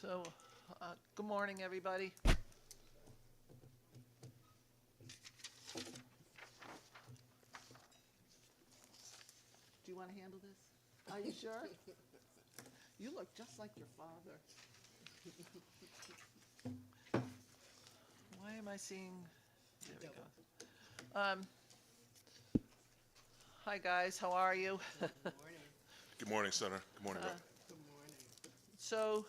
So, good morning, everybody. Do you want to handle this? Are you sure? You look just like your father. Why am I seeing? There we go. Hi, guys. How are you? Good morning, Senator. Good morning, Rep. So,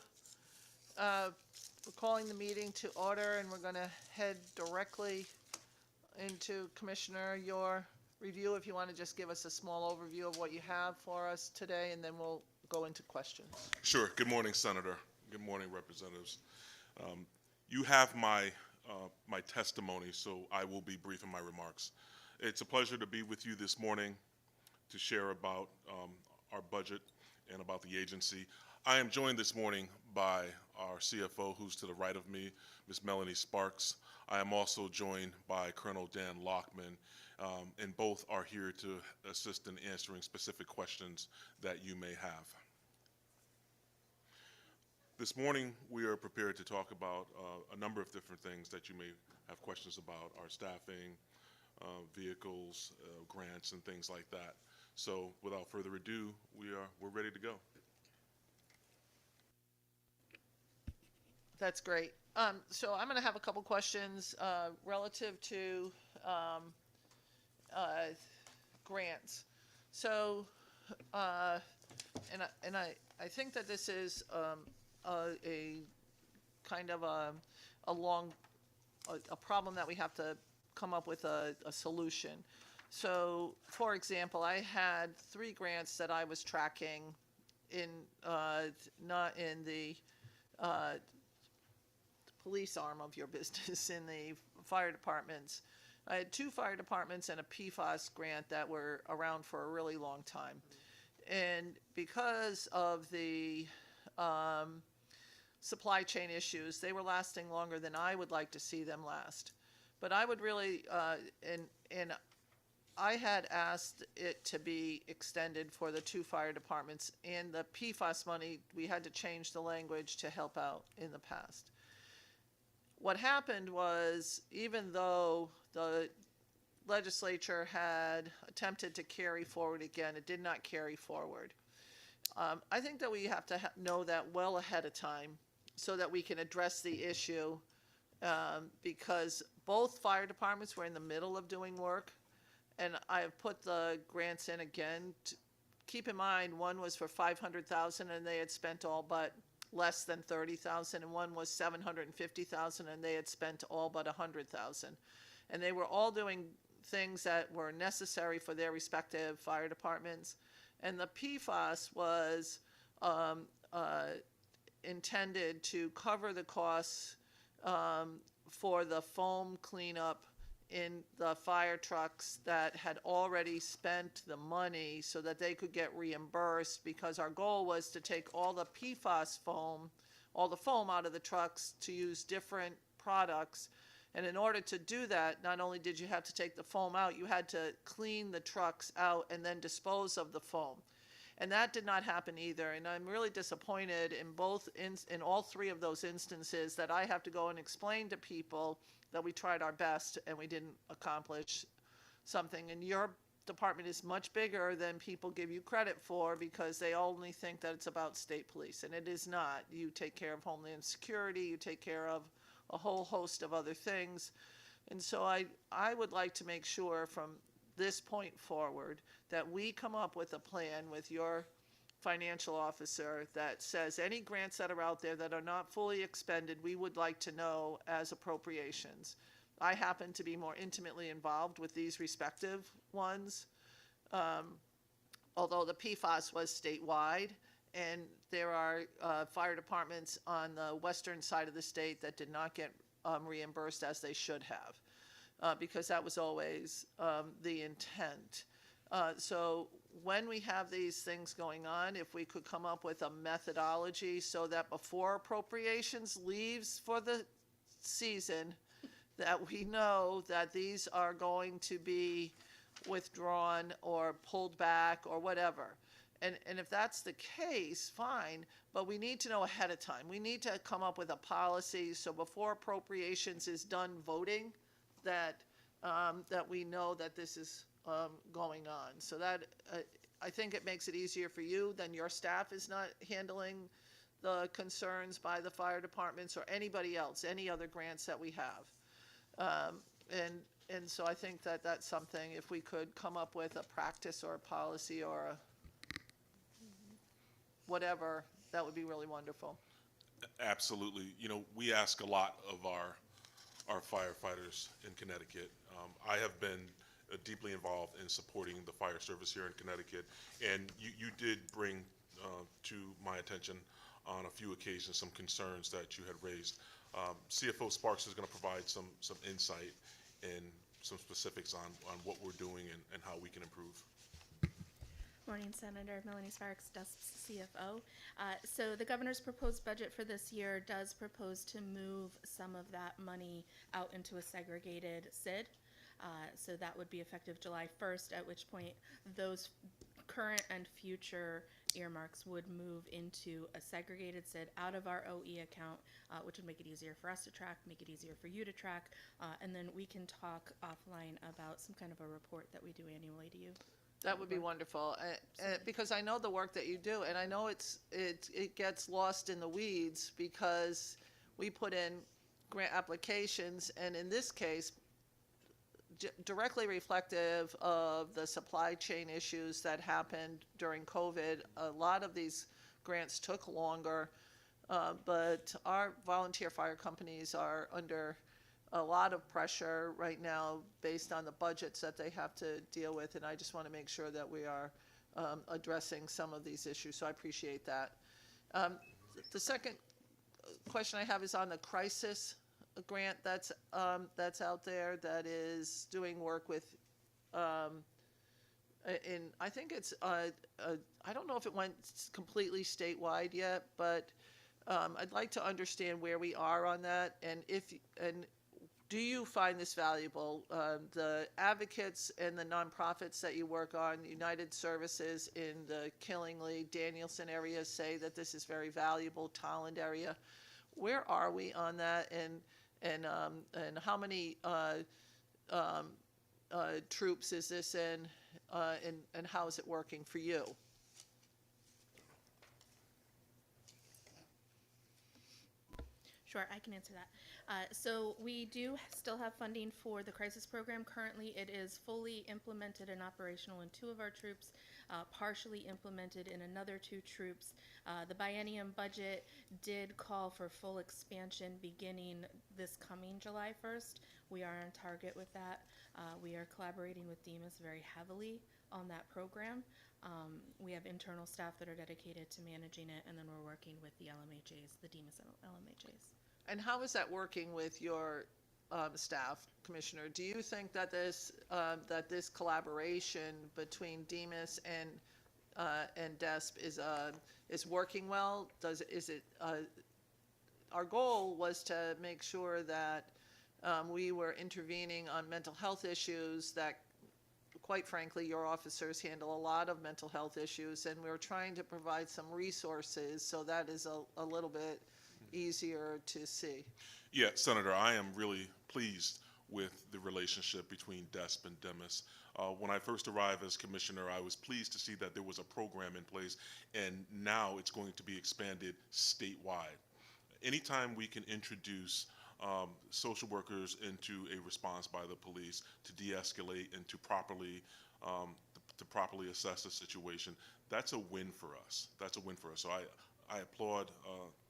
we're calling the meeting to order, and we're going to head directly into Commissioner, your review. If you want to just give us a small overview of what you have for us today, and then we'll go into questions. Sure. Good morning, Senator. Good morning, Representatives. You have my testimony, so I will be brief in my remarks. It's a pleasure to be with you this morning to share about our budget and about the agency. I am joined this morning by our CFO, who's to the right of me, Ms. Melanie Sparks. I am also joined by Colonel Dan Lockman, and both are here to assist in answering specific questions that you may have. This morning, we are prepared to talk about a number of different things that you may have questions about: our staffing, vehicles, grants, and things like that. So, without further ado, we're ready to go. That's great. So I'm going to have a couple questions relative to grants. So, I think that this is a kind of a problem that we have to come up with a solution. So, for example, I had 3 grants that I was tracking in not in the police arm of your business, in the fire departments. I had 2 fire departments and a PFAS grant that were around for a really long time. And because of the supply chain issues, they were lasting longer than I would like to see them last. But I would really, and I had asked it to be extended for the 2 fire departments, and the PFAS money, we had to change the language to help out in the past. What happened was, even though the legislature had attempted to carry forward again, it did not carry forward. I think that we have to know that well ahead of time so that we can address the issue, because both fire departments were in the middle of doing work, and I have put the grants in again. Keep in mind, one was for $500,000 and they had spent all but less than $30,000, and one was $750,000 and they had spent all but $100,000, and they were all doing things that were necessary for their respective fire departments. And the PFAS was intended to cover the costs for the foam cleanup in the fire trucks that had already spent the money so that they could get reimbursed, because our goal was to take all the PFAS foam, all the foam out of the trucks to use different products. And in order to do that, not only did you have to take the foam out, you had to clean the trucks out and then dispose of the foam. And that did not happen either. And I'm really disappointed in all 3 of those instances that I have to go and explain to people that we tried our best and we didn't accomplish something. And your department is much bigger than people give you credit for, because they only think that it's about state police, and it is not. You take care of Homeland Security, you take care of a whole host of other things. And so I would like to make sure from this point forward that we come up with a plan with your financial officer that says any grants that are out there that are not fully expended, we would like to know as appropriations. I happen to be more intimately involved with these respective ones, although the PFAS was statewide, and there are fire departments on the western side of the state that did not get reimbursed as they should have, because that was always the intent. So when we have these things going on, if we could come up with a methodology so that before appropriations leaves for the season, that we know that these are going to be withdrawn or pulled back or whatever. And if that's the case, fine, but we need to know ahead of time. We need to come up with a policy, so before appropriations is done voting, that, that we know that this is, going on. So that, I think it makes it easier for you, then your staff is not handling the concerns by the fire departments or anybody else, any other grants that we have. And so I think that that's something, if we could come up with a practice or a policy or a whatever, that would be really wonderful. Absolutely. You know, we ask a lot of our firefighters in Connecticut. I have been deeply involved in supporting the fire service here in Connecticut, and you did bring to my attention on a few occasions some concerns that you had raised. CFO Sparks is going to provide some insight and some specifics on what we're doing and how we can improve. Morning, Senator. Melanie Sparks, DUSP's CFO. So the governor's proposed budget for this year does propose to move some of that money out into a segregated SID. So that would be effective July 1st, at which point those current and future earmarks would move into a segregated SID out of our OE account, which would make it easier for us to track, make it easier for you to track, and then we can talk offline about some kind of a report that we do annually to you. That would be wonderful, because I know the work that you do, and I know it gets lost in the weeds because we put in grant applications, and in this case, directly reflective of the supply chain issues that happened during COVID. A lot of these grants took longer, but our volunteer fire companies are under a lot of pressure right now based on the budgets that they have to deal with, and I just want to make sure that we are addressing some of these issues, so I appreciate that. The second question I have is on the crisis grant that's out there that is doing work with, I think it's, I don't know if it went completely statewide yet, but I'd like to understand where we are on that, and do you find this valuable? The advocates and the nonprofits that you work on, United Services in the Killingly, Danielson area, say that this is very valuable, Tolland area. Where are we on that, and how many troops is this in, and how is it working for you? Sure, I can answer that. So we do still have funding for the crisis program. Currently, it is fully implemented and operational in 2 of our troops, partially implemented in another 2 troops. The biennium budget did call for full expansion beginning this coming July 1st. We are on target with that. We are collaborating with DEMAS very heavily on that program. We have internal staff that are dedicated to managing it, and then we're working with the LMHAs, the DEMAS LMHAs. And how is that working with your staff, Commissioner? Do you think that this collaboration between DEMAS and DESP is working well? Our goal was to make sure that we were intervening on mental health issues that, quite frankly, your officers handle a lot of mental health issues, and we're trying to provide some resources, so that is a little bit easier to see. Yeah, Senator, I am really pleased with the relationship between DESP and DEMAS. When I first arrived as commissioner, I was pleased to see that there was a program in place, and now it's going to be expanded statewide. Anytime we can introduce social workers into a response by the police to de-escalate and to properly assess the situation, that's a win for us. That's a win for us. So I applaud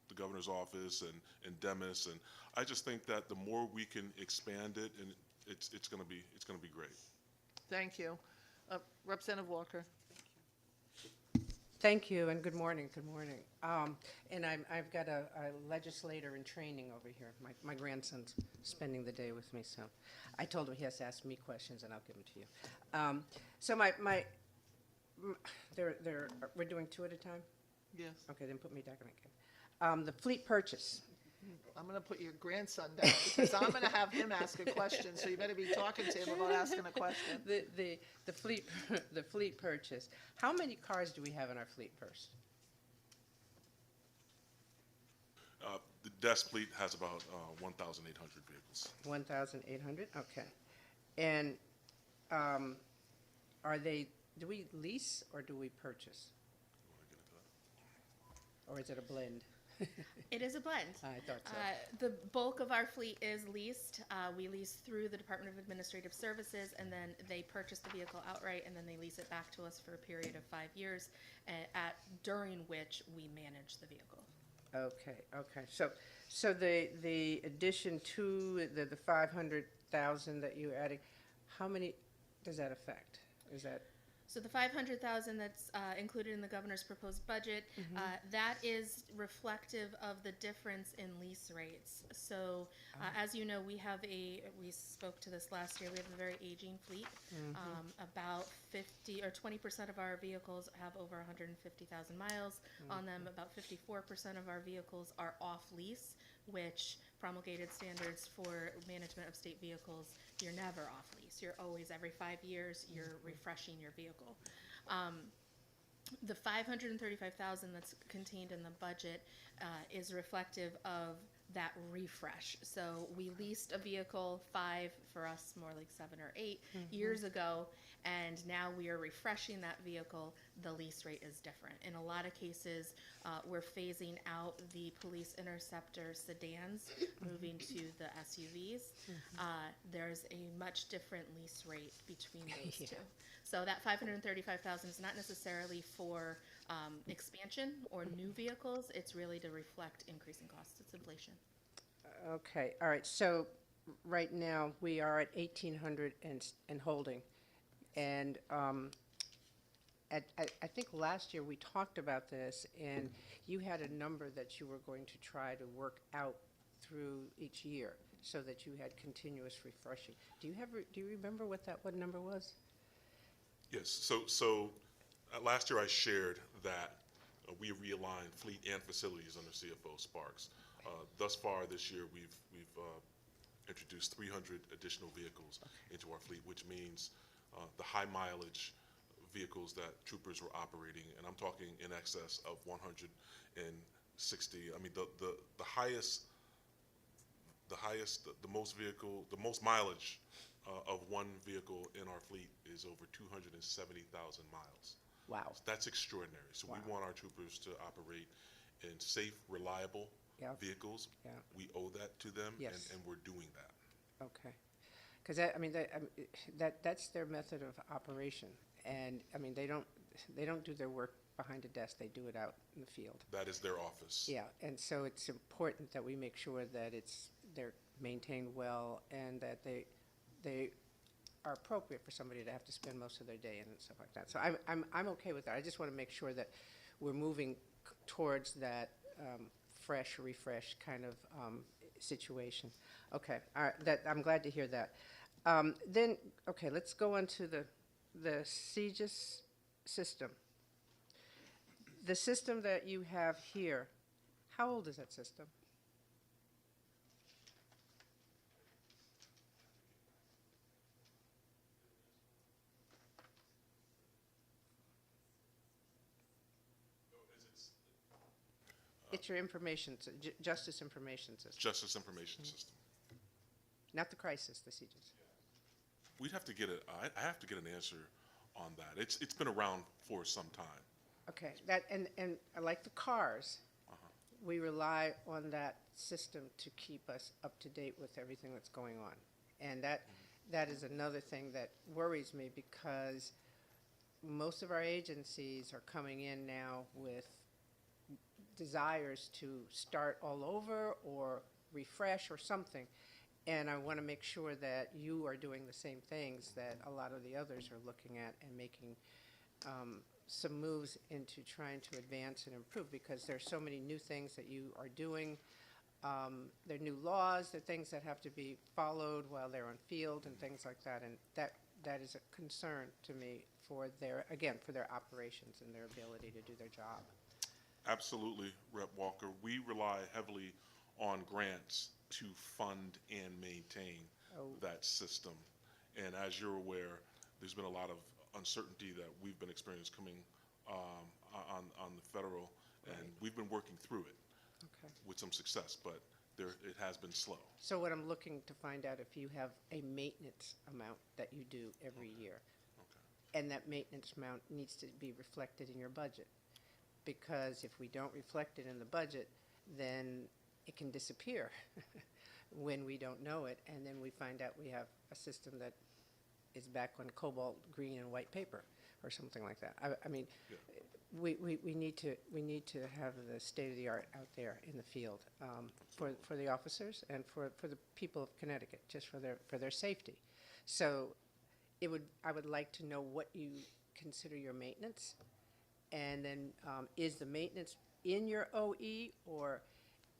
the governor's office and DEMAS, and I just think that the more we can expand it, and it's going to be great. Thank you. Representative Walker. Thank you, and good morning. Good morning. And I've got a legislator in training over here. My grandson's spending the day with me, so I told him he has to ask me questions, and I'll give them to you. So we're doing 2 at a time? Yes. Okay, then put me back on again. The fleet purchase. I'm gonna put your grandson down, because I'm gonna have him ask a question, so you better be talking to him about asking a question. The fleet, the fleet purchase, how many cars do we have in our fleet first? The desk fleet has about 1,800 vehicles. 1,800, okay. And are they, do we lease or do we purchase? Want to get into that? Or is it a blend? It is a blend. I thought so. The bulk of our fleet is leased. We lease through the Department of Administrative Services, and then they purchase the vehicle outright, and then they lease it back to us for a period of 5 years, during which we manage the vehicle. Okay, okay. So the addition to the 500,000 that you're adding, how many does that affect? Is that, So the 500,000 that's included in the governor's proposed budget, that is reflective of the difference in lease rates. So as you know, we spoke to this last year, we have a very aging fleet. About 50 or 20% of our vehicles have over 150,000 miles on them. About 54% of our vehicles are off lease, which promulgated standards for management of state vehicles, you're never off lease. You're always, every 5 years, you're refreshing your vehicle. The 535,000 that's contained in the budget is reflective of that refresh. So we leased a vehicle, 5 for us, more like 7 or 8 years ago, and now we are refreshing that vehicle. The lease rate is different. In a lot of cases, we're phasing out the police interceptor sedans, moving to the SUVs. There's a much different lease rate between those two. So that 535,000 is not necessarily for expansion or new vehicles. It's really to reflect increasing costs. It's inflation. okay, all right. So right now, we are at 1,800 and holding. And I think last year we talked about this, and you had a number that you were going to try to work out through each year so that you had continuous refreshing. Do you remember what number was? Yes, so last year I shared that we realigned fleet and facilities under CFO Sparks. Thus far this year, we've introduced 300 additional vehicles into our fleet, which means the high mileage vehicles that troopers were operating, and I'm talking in excess of 160. I mean, the most mileage of one vehicle in our fleet is over 270,000 miles. Wow. So that's extraordinary. So Wow. we want our troopers to operate in safe, reliable Yeah. vehicles. Yeah. We owe that to them, Yes. and we're doing that. Okay. Because that's their method of operation. And, I mean, they don't do their work behind a desk. They do it out in the field. That is their office. Yeah, and so it's important that we make sure that they're maintained well and that they are appropriate for somebody to have to spend most of their day in and stuff like that. So I'm okay with that. I just want to make sure that we're moving towards that refresh kind of situation. Okay, all right, I'm glad to hear that. Then, okay, let's go on to the CGIS system. The system that you have here, how old is that system? It's your information, justice information system, Justice Information System. not the crisis, the CGIS. We'd have to get I have to get an answer on that. It's been around for some time. Okay, that, and like the cars, we rely on that system to keep us up to date with everything that's going on. And that is another thing that worries me, because most of our agencies are coming in now with desires to start all over or refresh or something. And I want to make sure that you are doing the same things that a lot of the others are looking at and making some moves into trying to advance and improve, because there's so many new things that you are doing. There are new laws, there are things that have to be followed while they're on field and things like that. And that is a concern to me for their operations and their ability to do their job. Absolutely, Rep. Walker. We rely heavily on grants to fund and maintain that system. And as you're aware, there's been a lot of uncertainty that we've been experiencing coming on the federal, and we've been working through it Okay. with some success, but it has been slow. So what I'm looking to find out if you have a maintenance amount that you do every year. Okay. And that maintenance amount needs to be reflected in your budget. Because if we don't reflect it in the budget, then it can disappear when we don't know it, and then we find out we have a system that is back on cobalt, green, and white paper, or something like that. I mean, Yeah. we need to have the state of the art out there in the field for the officers and for the people of Connecticut, just for their safety. So I would like to know what you consider your maintenance, and then is the maintenance in your OE, or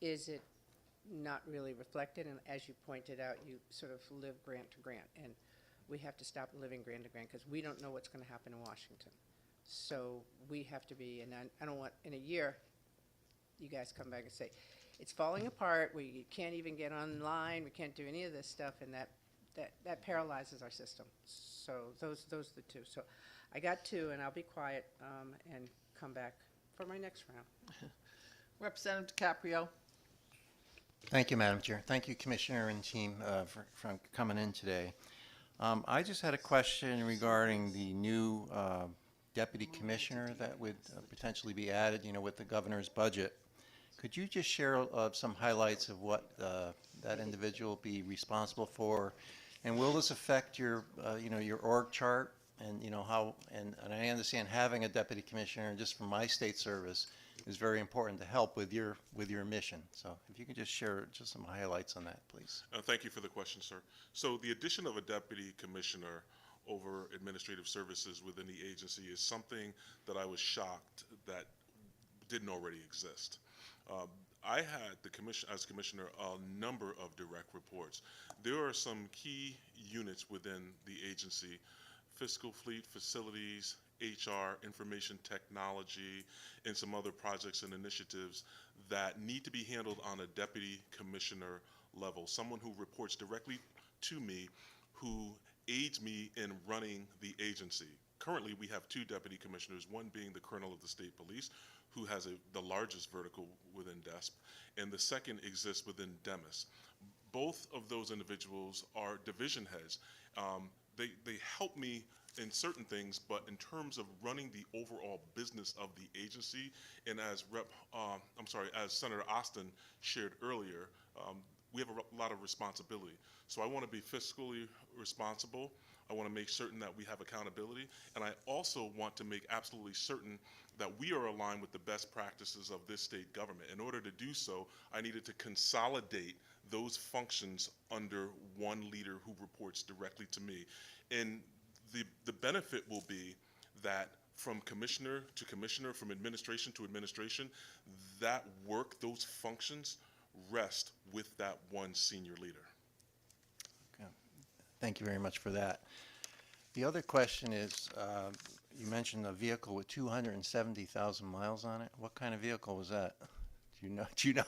is it not really reflected? And as you pointed out, you sort of live grant to grant, and we have to stop living grant to grant because we don't know what's going to happen in Washington. So we have to be, and I don't want in a year you guys come back and say it's falling apart. We can't even get online. We can't do any of this stuff, and that paralyzes our system. So those are the two. So I got two, and I'll be quiet and come back for my next round. Representative DiCaprio. Thank you, Madam Chair. Thank you, Commissioner and team, for coming in today. I just had a question regarding the new deputy commissioner that would potentially be added, with the governor's budget. Could you just share some highlights of what that individual will be responsible for? And will this affect your, your org chart? And, how, and I understand having a deputy commissioner, just from my state service, is very important to help with your mission. So if you could just share just some highlights on that, please. Thank you for the question, sir. So the addition of a deputy commissioner over administrative services within the agency is something that I was shocked that didn't already exist. I had as commissioner a number of direct reports. There are some key units within the agency: fiscal, fleet, facilities, HR, information technology, and some other projects and initiatives that need to be handled on a deputy commissioner level, someone who reports directly to me, who aids me in running the agency. Currently, we have two deputy commissioners, one being the colonel of the state police, who has the largest vertical within DESP, and the second exists within DEMIS. Both of those individuals are division heads. They help me in certain things, but in terms of running the overall business of the agency, and as as Senator Austin shared earlier, we have a lot of responsibility. So I want to be fiscally responsible. I want to make certain that we have accountability, and I also want to make absolutely certain that we are aligned with the best practices of this state government. In order to do so, I needed to consolidate those functions under one leader who reports directly to me. And the benefit will be that from commissioner to commissioner, from administration to administration, that work, those functions rest with that one senior leader. Okay. Thank you very much for that. The other question is, you mentioned a vehicle with 270,000 miles on it. What kind of vehicle was that? Do you know?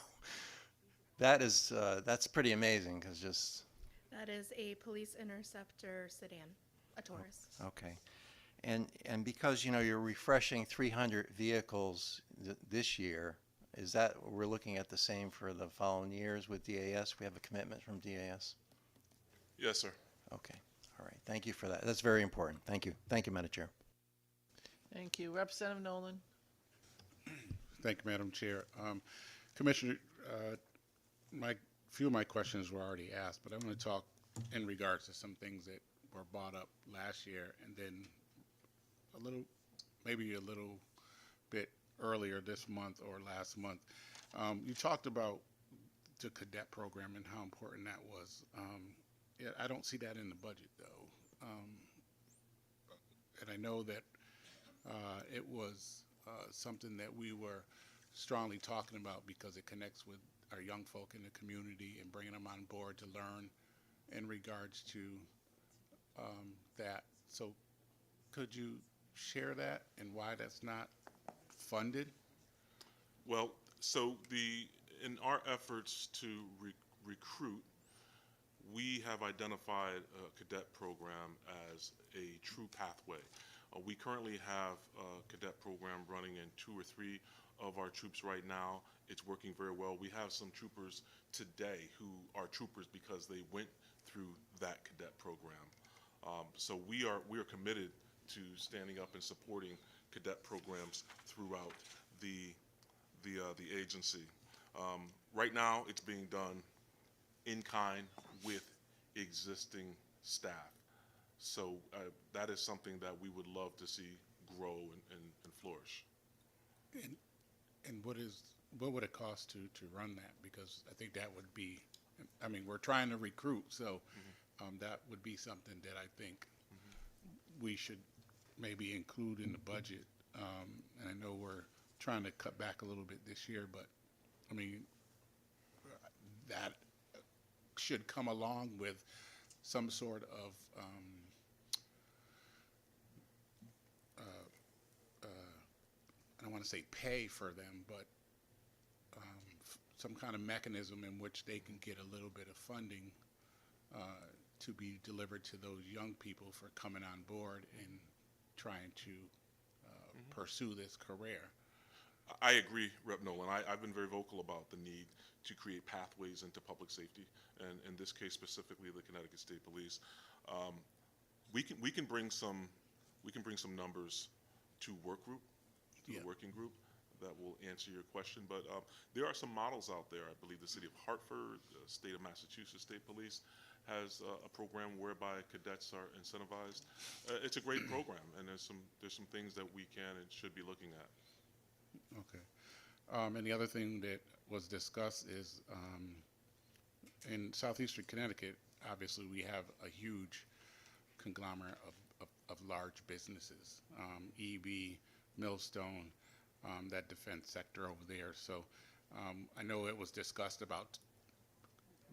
That's pretty amazing, because just... That is a police interceptor sedan, a Taurus. Okay. And because, you're refreshing 300 vehicles this year, is that, we're looking at the same for the following years with DAS? We have a commitment from DAS? Yes, sir. Okay. All right. Thank you for that. That's very important. Thank you. Thank you, Madam Chair. Thank you. Representative Nolan. Thank you, Madam Chair. Commissioner, few of my questions were already asked, but I'm going to talk in regards to some things that were brought up last year, and then maybe a little bit earlier this month or last month. You talked about the cadet program and how important that was. Yeah, I don't see that in the budget, though. And I know that it was something that we were strongly talking about because it connects with our young folk in the community and bringing them on board to learn in regards to that. So could you share that and why that's not funded? Well, so in our efforts to recruit, we have identified a cadet program as a true pathway. We currently have a cadet program running in 2 or 3 of our troops right now. It's working very well. We have some troopers today who are troopers because they went through that cadet program. So we are committed to standing up and supporting cadet programs throughout the agency. Right now, it's being done in kind with existing staff. So that is something that we would love to see grow and flourish. And what would it cost to run that? Because I think that would be, I mean, we're trying to recruit, so that would be something that I think we should maybe include in the budget. And I know we're trying to cut back a little bit this year, but I mean, that should come along with some sort of I don't want to say pay for them, but some kind of mechanism in which they can get a little bit of funding to be delivered to those young people for coming on board and trying to pursue this career. I agree, Rep. Nolan. I've been very vocal about the need to create pathways into public safety, and in this case specifically, the Connecticut State Police. We can bring some numbers to the working group that will answer your question. But there are some models out there. I believe the city of Hartford, the state of Massachusetts State Police has a program whereby cadets are incentivized. It's a great program, and there's some things that we can and should be looking at. Okay. And the other thing that was discussed is in southeastern Connecticut, obviously we have a huge conglomerate of large businesses, EB, Millstone, that defense sector over there. So I know it was discussed about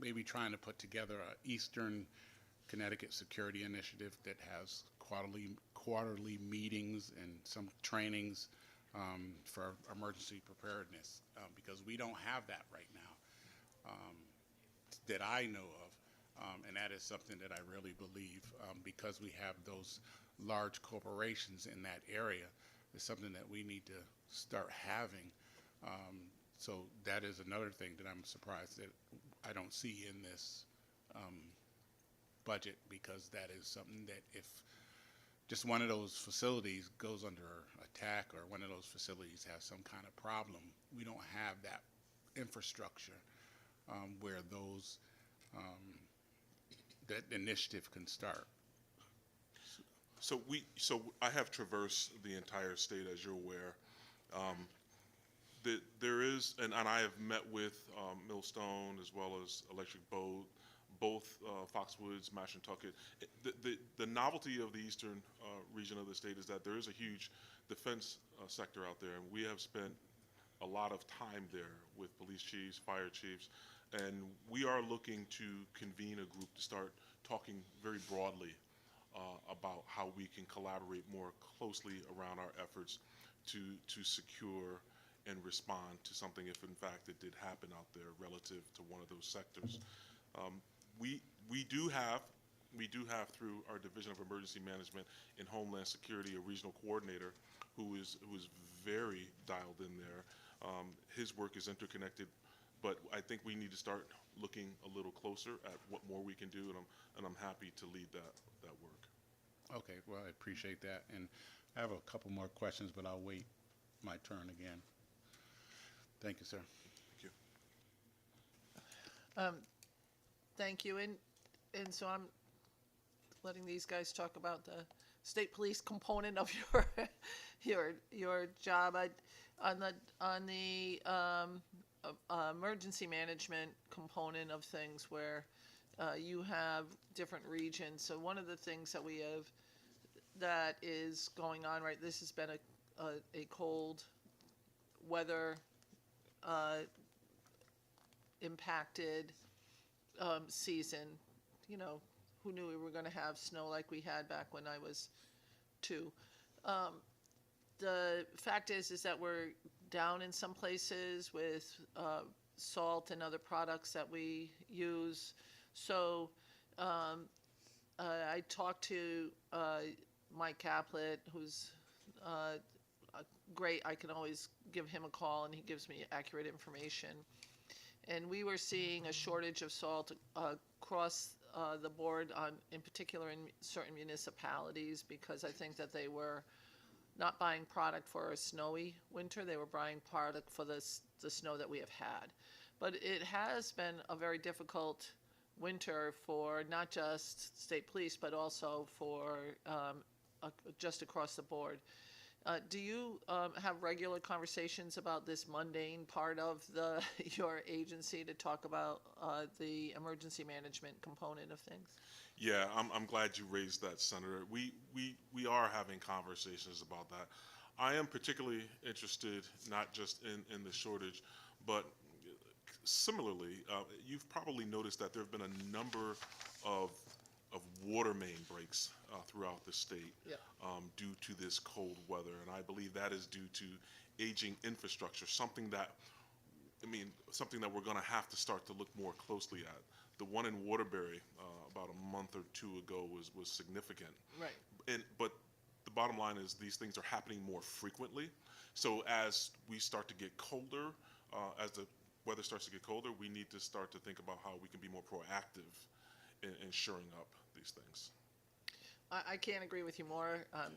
maybe trying to put together an Eastern Connecticut security initiative that has quarterly meetings and some trainings for emergency preparedness, because we don't have that right now that I know of, and that is something that I really believe, because we have those large corporations in that area, is something that we need to start having. So that is another thing that I'm surprised that I don't see in this budget, because that is something that if just one of those facilities goes under attack or one of those facilities has some kind of problem, we don't have that infrastructure where those that initiative can start. So I have traversed the entire state, as you're aware. There is, and I have met with Millstone as well as Electric Boat, both Foxwoods, Mashantucket. The novelty of the eastern region of the state is that there is a huge defense sector out there, and we have spent a lot of time there with police chiefs, fire chiefs, and we are looking to convene a group to start talking very broadly about how we can collaborate more closely around our efforts to secure and respond to something if in fact it did happen out there relative to one of those sectors. We do have through our Division of Emergency Management and Homeland Security a regional coordinator who is very dialed in there. His work is interconnected, but I think we need to start looking a little closer at what more we can do, and I'm happy to lead that work. Okay, well, I appreciate that, and I have a couple more questions, but I'll wait my turn again. Thank you, sir. Thank you. Thank you, and so I'm letting these guys talk about the state police component of your job. On the emergency management component of things, where you have different regions. So one of the things that we have that is going on, right, this has been a cold weather impacted season. You know, who knew we were going to have snow like we had back when I was 2? The fact is that we're down in some places with salt and other products that we use. So I talked to Mike Caplet, who's great. I can always give him a call, and he gives me accurate information. And we were seeing a shortage of salt across the board, in particular in certain municipalities, because I think that they were not buying product for a snowy winter. They were buying product for the snow that we have had. But it has been a very difficult winter for not just state police, but also for just across the board. Do you have regular conversations about this mundane part of your agency to talk about the emergency management component of things? Yeah, I'm glad you raised that, Senator. We are having conversations about that. I am particularly interested not just in the shortage, but similarly, you've probably noticed that there have been a number of water main breaks throughout the state Yeah. due to this cold weather, and I believe that is due to aging infrastructure, something that we're going to have to start to look more closely at. The one in Waterbury about a month or two ago was significant. Right. But the bottom line is these things are happening more frequently. So as we start to get colder, as the weather starts to get colder, we need to start to think about how we can be more proactive in shoring up these things. I can't agree with you more. I'm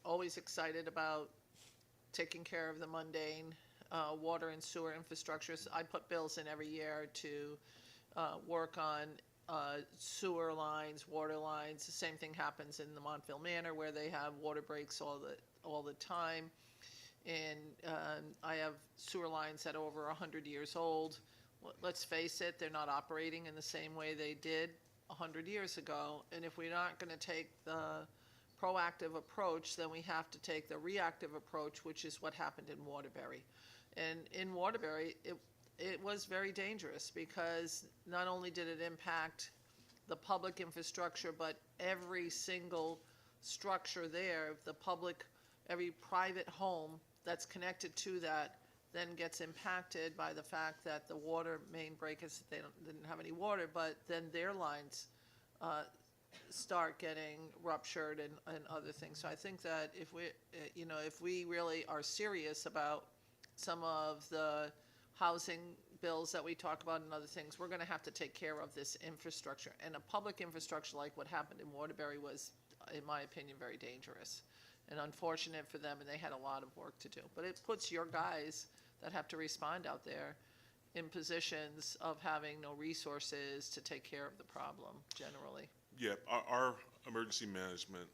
always excited about taking care of the mundane water and sewer infrastructures. I put bills in every year to work on sewer lines, water lines. The same thing happens in the Montville Manor, where they have water breaks all the time. And I have sewer lines that are over 100 years old. Let's face it, they're not operating in the same way they did 100 years ago. And if we're not going to take the proactive approach, then we have to take the reactive approach, which is what happened in Waterbury. And in Waterbury, it was very dangerous, because not only did it impact the public infrastructure, but every single structure there, every private home that's connected to that then gets impacted by the fact that the water main breakers, didn't have any water, but then their lines start getting ruptured and other things. So I think that if we really are serious about some of the housing bills that we talk about and other things, we're going to have to take care of this infrastructure. And a public infrastructure like what happened in Waterbury was, in my opinion, very dangerous and unfortunate for them, and they had a lot of work to do. But it puts your guys that have to respond out there in positions of having no resources to take care of the problem generally. Yeah, our emergency management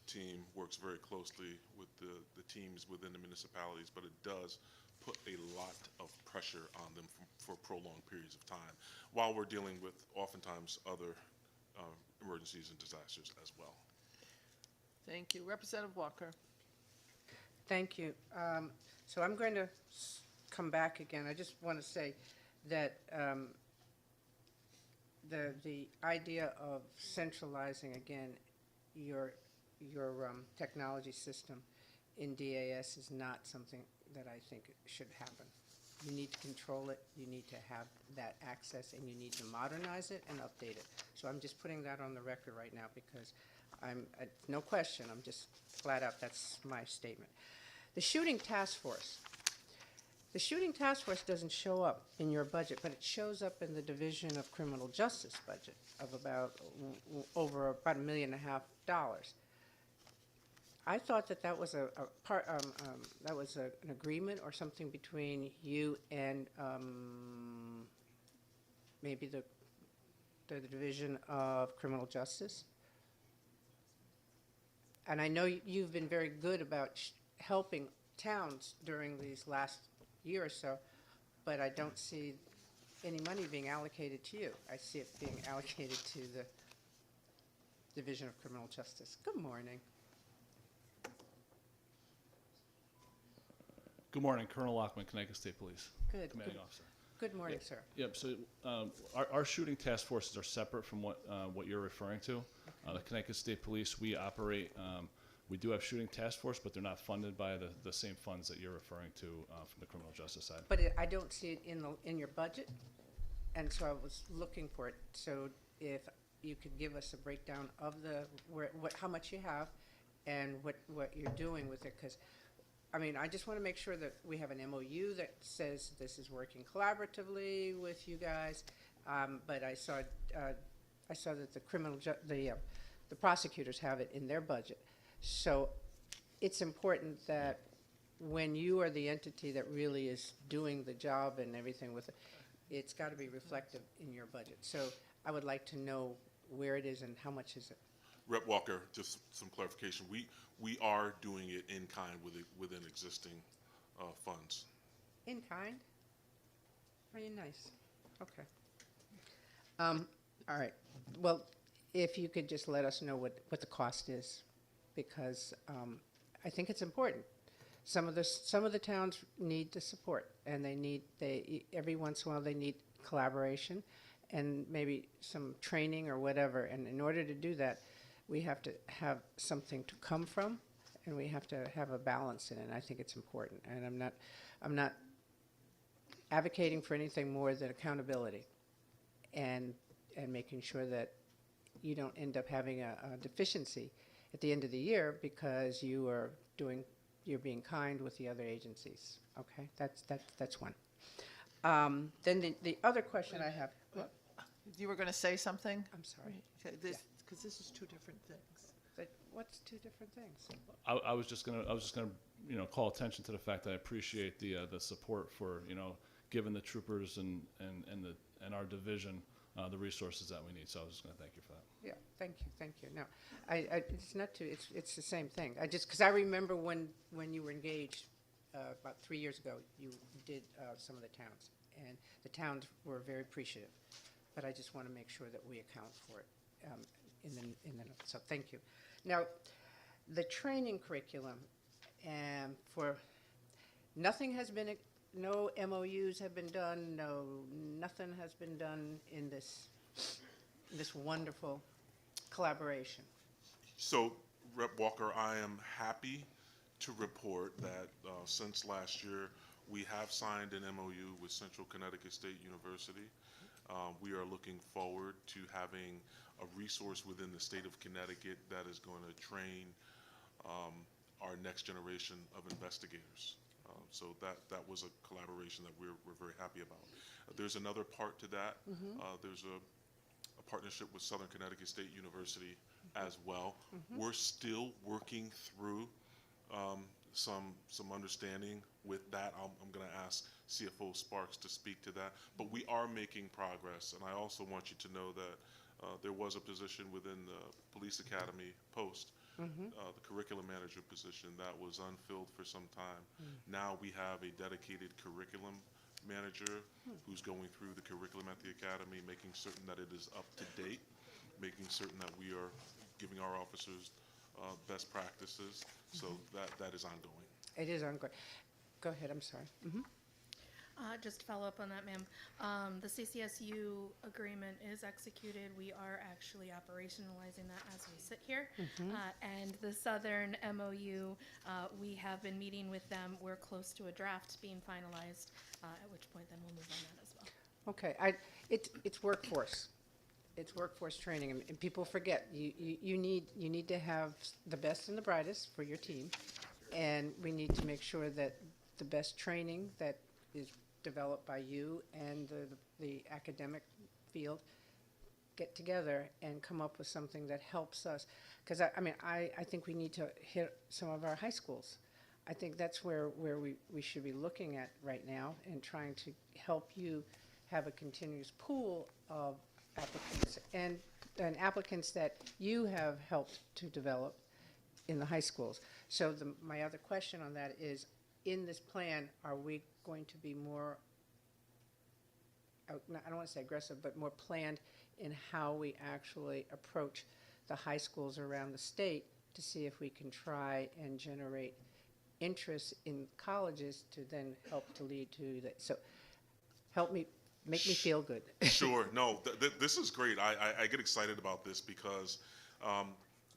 team works very closely with the teams within the municipalities, but it does put a lot of pressure on them for prolonged periods of time, while we're dealing with oftentimes other emergencies and disasters as well. Thank you. Representative Walker. Thank you. So I'm going to come back again. I just want to say that the idea of centralizing again your technology system in DAS is not something that I think should happen. You need to control it, you need to have that access, and you need to modernize it and update it. So I'm just putting that on the record right now, because no question, I'm just flat out, that's my statement. The shooting task force. The shooting task force doesn't show up in your budget, but it shows up in the Division of Criminal Justice budget of over about $1.5 million. I thought that was an agreement or something between you and maybe the Division of Criminal Justice. And I know you've been very good about helping towns during these last year or so, but I don't see any money being allocated to you. I see it being allocated to the Division of Criminal Justice. Good morning. Good morning, Colonel Lockman, Connecticut State Police. Good. Commanding Officer. Good morning, sir. Yep. So our shooting task forces are separate from what you're referring to. The Connecticut State Police, we operate We do have shooting task force, but they're not funded by the same funds that you're referring to from the criminal justice side. But I don't see it in your budget, and so I was looking for it. So if you could give us a breakdown of how much you have and what you're doing with it, because, I mean, I just want to make sure that we have an MOU that says this is working collaboratively with you guys, but I saw that the prosecutors have it in their budget. So it's important that when you are the entity that really is doing the job and everything with it, it's got to be reflective in your budget. So I would like to know where it is and how much is it. Rep. Walker, just some clarification. We are doing it in kind within existing funds. In kind? Very nice. Okay. All right. Well, if you could just let us know what the cost is, because I think it's important. Some of the towns need the support, and every once in a while they need collaboration, and maybe some training or whatever. And in order to do that, we have to have something to come from, and we have to have a balance in it. And I think it's important. And I'm not advocating for anything more than accountability, and making sure that you don't end up having a deficiency at the end of the year because you're being kind with the other agencies. Okay, that's one. Then the other question I have. You were going to say something? I'm sorry. Okay, because this is two different things. But what's two different things? I was just gonna call attention to the fact that I appreciate the support for giving the troopers and our division the resources that we need. So I was just gonna thank you for that. Yeah, thank you. No, it's not two. It's the same thing. Because I remember when you were engaged about 3 years ago, you did some of the towns, and the towns were very appreciative. But I just want to make sure that we account for it in the so thank you. Now, the training curriculum, no MOUs have been done, nothing has been done in this wonderful collaboration. So, Rep. Walker, I am happy to report that since last year, we have signed an MOU with Central Connecticut State University. We are looking forward to having a resource within the state of Connecticut that is going to train our next generation of investigators. So that was a collaboration that we're very happy about. There's another part to that. There's a partnership with Southern Connecticut State University as well. We're still working through some understanding with that. I'm going to ask CFO Sparks to speak to that. But we are making progress, and I also want you to know that there was a position within the Police Academy post, the curriculum manager position, that was unfilled for some time. Now we have a dedicated curriculum manager who's going through the curriculum at the academy, making certain that it is up to date, making certain that we are giving our officers best practices. So that is ongoing. It is ongoing. Go ahead, I'm sorry. Just to follow up on that, ma'am, the CCSU agreement is executed. We are actually operationalizing that as we sit here. And the Southern MOU, we have been meeting with them. We're close to a draft being finalized, at which point then we'll move on that as well. Okay, it's workforce. It's workforce training, and people forget you need to have the best and the brightest for your team, and we need to make sure that the best training that is developed by you and the academic field get together and come up with something that helps us. Because I think we need to hit some of our high schools. I think that's where we should be looking at right now and trying to help you have a continuous pool of applicants and applicants that you have helped to develop in the high schools. So my other question on that is, in this plan, are we going to be more, I don't want to say aggressive, but more planned in how we actually approach the high schools around the state to see if we can try and generate interest in colleges to then help to lead to that? So help me, make me feel good. Sure. No, this is great. I get excited about this because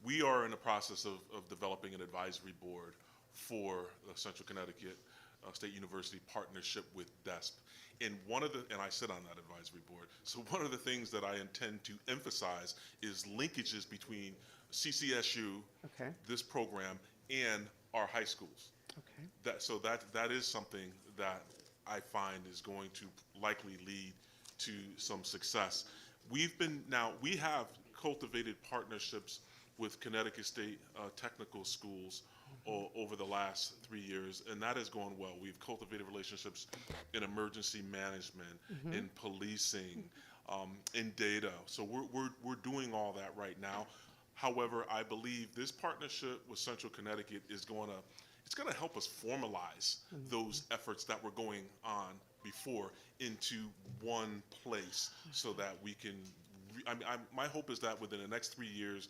we are in the process of developing an advisory board for the Central Connecticut State University partnership with DESP. And I sit on that advisory board. So one of the things that I intend to emphasize is linkages between CCSU, Okay, this program, and our high schools. okay. That is something that I find is going to likely lead to some success. We have cultivated partnerships with Connecticut State technical schools over the last 3 years, and that has gone well. We've cultivated relationships in emergency management, in policing, in data. So we're doing all that right now. However, I believe this partnership with Central Connecticut is going to help us formalize those efforts that were going on before into one place, so that we can. My hope is that within the next 3 years,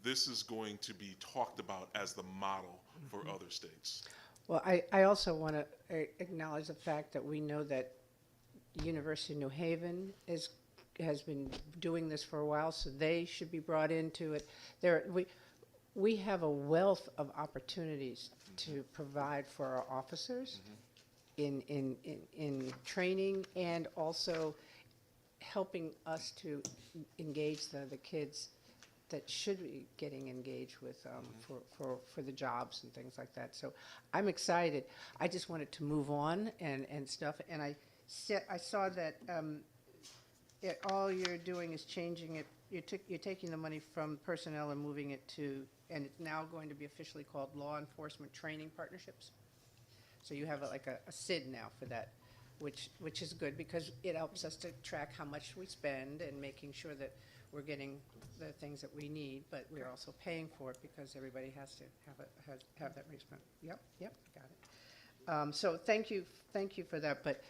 this is going to be talked about as the model for other states. Well, I also want to acknowledge the fact that we know that University of New Haven has been doing this for a while, so they should be brought into it. We have a wealth of opportunities to provide for our officers in training, and also helping us to engage the kids that should be getting engaged with for the jobs and things like that. So I'm excited. I just wanted to move on and stuff. And I saw that all you're doing is changing it. You're taking the money from personnel and moving it to, and it's now going to be officially called Law Enforcement Training Partnerships. So you have like a SID now for that, which is good, because it helps us to track how much we spend and making sure that we're getting the things that we need, but we're also paying for it because everybody has to have that respect. Yep, got it. So thank you for that, but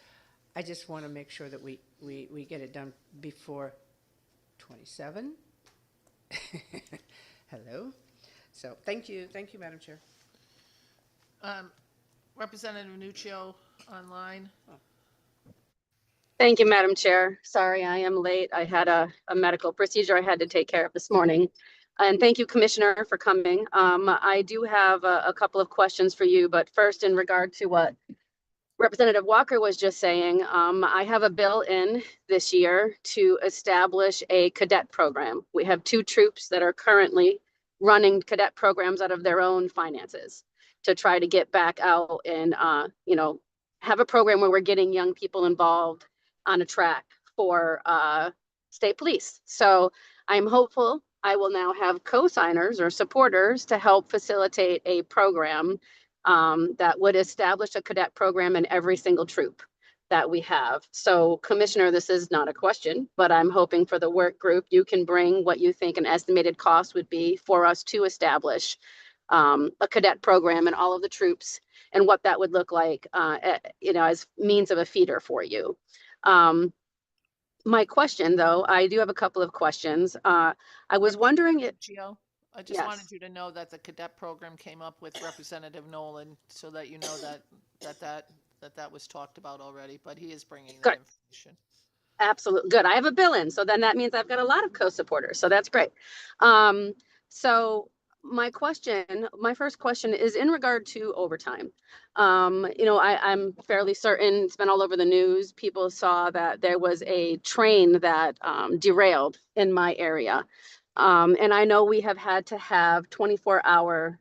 I just want to make sure that we get it done before 27. Hello. So thank you, Madam Chair. Representative Nuccio online. Thank you, Madam Chair. Sorry, I am late. I had a medical procedure I had to take care of this morning. And thank you, Commissioner, for coming. I do have a couple of questions for you, but first, in regard to what Representative Walker was just saying, I have a bill in this year to establish a cadet program. We have 2 troops that are currently running cadet programs out of their own finances to try to get back out and, have a program where we're getting young people involved on a track for state police. So I'm hopeful I will now have co-signers or supporters to help facilitate a program that would establish a cadet program in every single troop that we have. So Commissioner, this is not a question, but I'm hoping for the work group, you can bring what you think an estimated cost would be for us to establish a cadet program in all of the troops, and what that would look like, as means of a feeder for you. My question, though, I do have a couple of questions. I was wondering if, Nuccio, I just Yes. wanted you to know that the cadet program came up with Representative Nolan, so that you know that was talked about already, but he is bringing that Good. information. absolutely, good. I have a bill in, so then that means I've got a lot of co-supporters, so that's great. So my first question is in regard to overtime. I'm fairly certain, it's been all over the news. People saw that there was a train that derailed in my area. And I know we have had to have 24-hour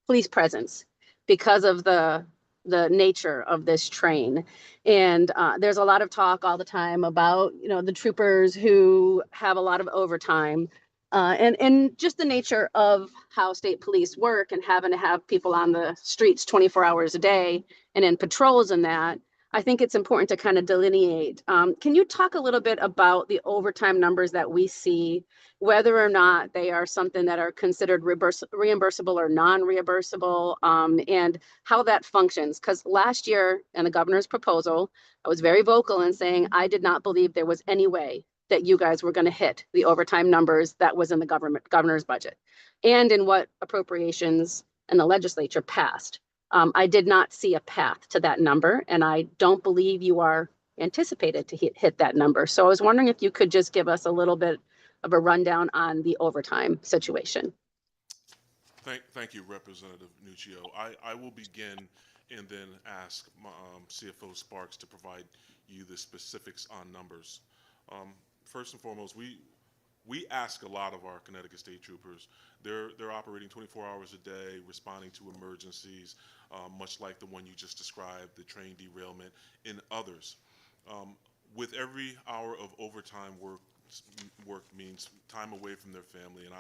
police presence because of the nature of this train. And there's a lot of talk all the time about, the troopers who have a lot of overtime. And just the nature of how state police work and having to have people on the streets 24 hours a day and in patrols and that, I think it's important to kind of delineate. Can you talk a little bit about the overtime numbers that we see, whether or not they are something that are considered reimbursable or non-reimbursable, and how that functions? Because last year in the governor's proposal, I was very vocal in saying I did not believe there was any way that you guys were going to hit the overtime numbers that was in the governor's budget and in what appropriations and the legislature passed. I did not see a path to that number, and I don't believe you are anticipated to hit that number. So I was wondering if you could just give us a little bit of a rundown on the overtime situation. Thank you, Representative Nuccio. I will begin and then ask my, CFO Sparks to provide you the specifics on numbers. First and foremost, we ask a lot of our Connecticut State Troopers. They're operating 24 hours a day, responding to emergencies, much like the one you just described, the train derailment, and others. With every hour of overtime work means time away from their family, and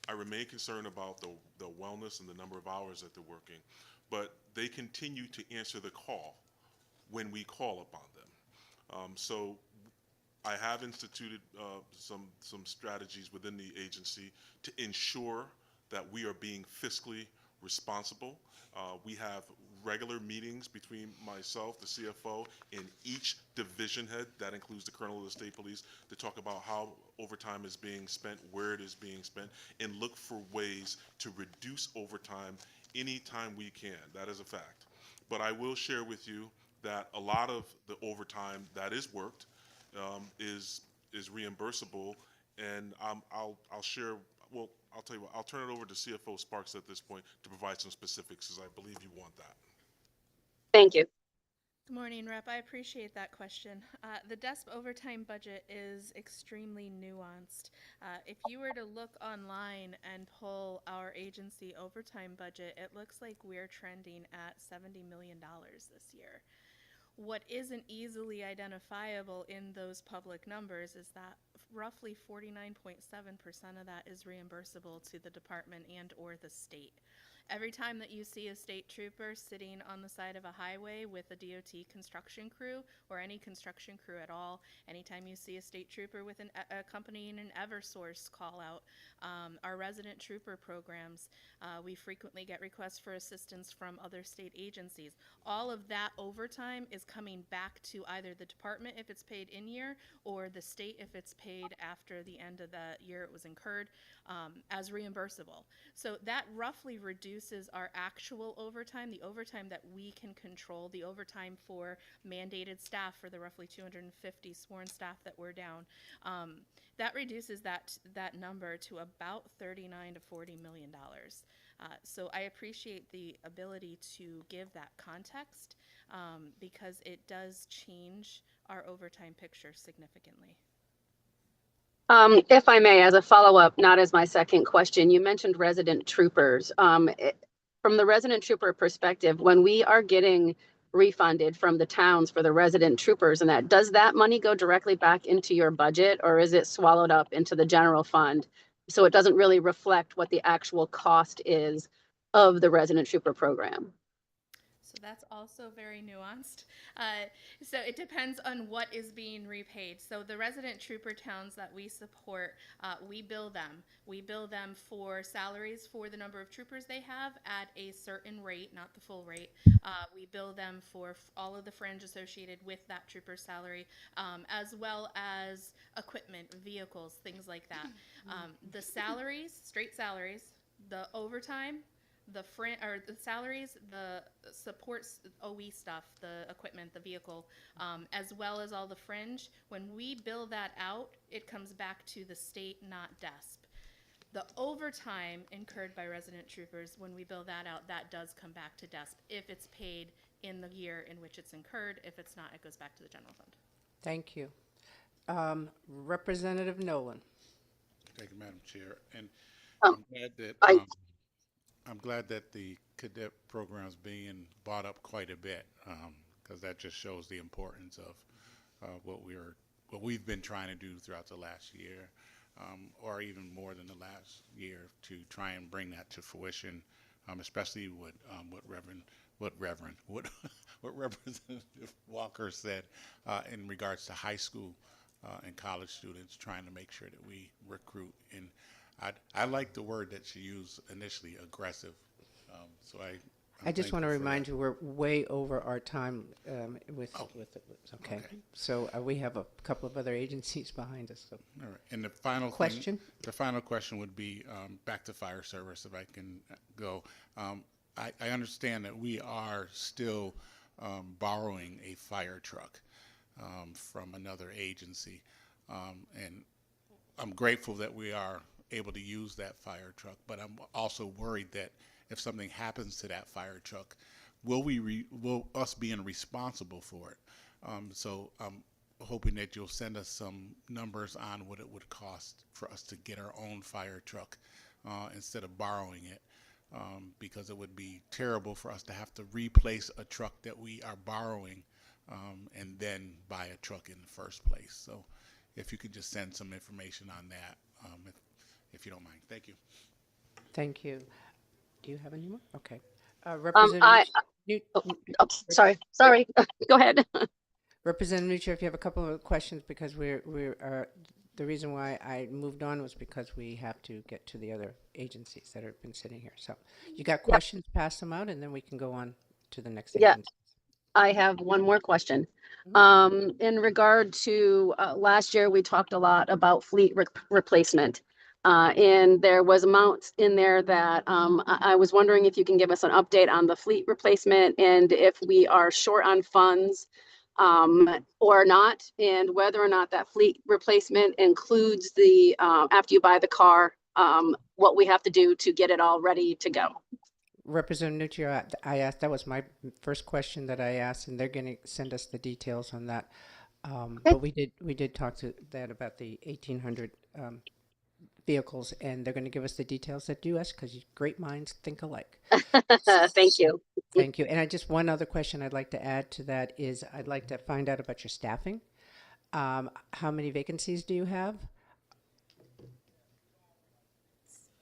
I remain concerned about the wellness and the number of hours that they're working, but they continue to answer the call when we call upon them. So I have instituted some strategies within the agency to ensure that we are being fiscally responsible. We have regular meetings between myself, the CFO, and each division head, that includes the Colonel of the State Police, to talk about how overtime is being spent, where it is being spent, and look for ways to reduce overtime anytime we can. That is a fact. But I will share with you that a lot of the overtime that is worked is reimbursable, and I'll share. Well, I'll tell you what. I'll turn it over to CFO Sparks at this point to provide some specifics, as I believe you want that. Thank you. Good morning, Rep. I appreciate that question. The DESP overtime budget is extremely nuanced. If you were to look online and pull our agency overtime budget, it looks like we're trending at $70 million this year. What isn't easily identifiable in those public numbers is that roughly 49.7% of that is reimbursable to the department and or the state. Every time that you see a state trooper sitting on the side of a highway with a DOT construction crew or any construction crew at all, anytime you see a state trooper with accompanying an Eversource call out, our resident trooper programs, we frequently get requests for assistance from other state agencies. All of that overtime is coming back to either the department if it's paid in year or the state if it's paid after the end of the year it was incurred as reimbursable. So that roughly reduces our actual overtime, the overtime that we can control, the overtime for mandated staff for the roughly 250 sworn staff that we're down. That reduces that number to about $39 to $40 million. So I appreciate the ability to give that context because it does change our overtime picture significantly. If I may, as a follow-up, not as my second question, you mentioned resident troopers. From the resident trooper perspective, when we are getting refunded from the towns for the resident troopers and that, does that money go directly back into your budget or is it swallowed up into the general fund? So it doesn't really reflect what the actual cost is of the resident trooper program. So that's also very nuanced. So it depends on what is being repaid. So the resident trooper towns that we support, we bill them. We bill them for salaries for the number of troopers they have at a certain rate, not the full rate. We bill them for all of the fringe associated with that trooper salary, as well as equipment, vehicles, things like that. The salaries, straight salaries, the overtime, the salaries, the supports, OE stuff, the equipment, the vehicle, as well as all the fringe. When we bill that out, it comes back to the state, not DESP. The overtime incurred by resident troopers, when we bill that out, that does come back to DESP if it's paid in the year in which it's incurred. If it's not, it goes back to the general fund. Thank you. Representative Nolan. Thank you, Madam Chair. And Oh, I'm glad that the cadet program is being brought up quite a bit because that just shows the importance of what we've been trying to do throughout the last year, or even more than the last year, to try and bring that to fruition, especially what Representative Walker said in regards to high school and college students, trying to make sure that we recruit. And I like the word that she used initially, aggressive. So I just want to remind you, we're way over our time with okay. Okay. So we have a couple of other agencies behind us. So. All right. And the final Question? The final question would be back to fire service, if I can go. I understand that we are still borrowing a fire truck from another agency, and I'm grateful that we are able to use that fire truck, but I'm also worried that if something happens to that fire truck, will us being responsible for it? So I'm hoping that you'll send us some numbers on what it would cost for us to get our own fire truck instead of borrowing it, because it would be terrible for us to have to replace a truck that we are borrowing and then buy a truck in the first place. So if you could just send some information on that, if you don't mind. Thank you. Thank you. Do you have any more? Okay. I, Representative, Nu- oh, oh, sorry. Go ahead. Representative Nuccio, if you have a couple of questions, because the reason why I moved on was because we have to get to the other agencies that have been sitting here. So you got questions, pass them out, and then we can go on to the next Yeah. agency. I have one more question. In regard to last year, we talked a lot about fleet replacement. And there was amounts in there that I was wondering if you can give us an update on the fleet replacement and if we are short on funds or not, and whether or not that fleet replacement includes the, after you buy the car, what we have to do to get it all ready to go. Representative Nuccio, I asked, that was my first question that I asked, and they're going to send us the details on that. But we did talk to that about the 1,800 vehicles, and they're going to give us the details that do us, because great minds think alike. Thank you. Thank you. And I just, one other question I'd like to add to that is I'd like to find out about your staffing. How many vacancies do you have?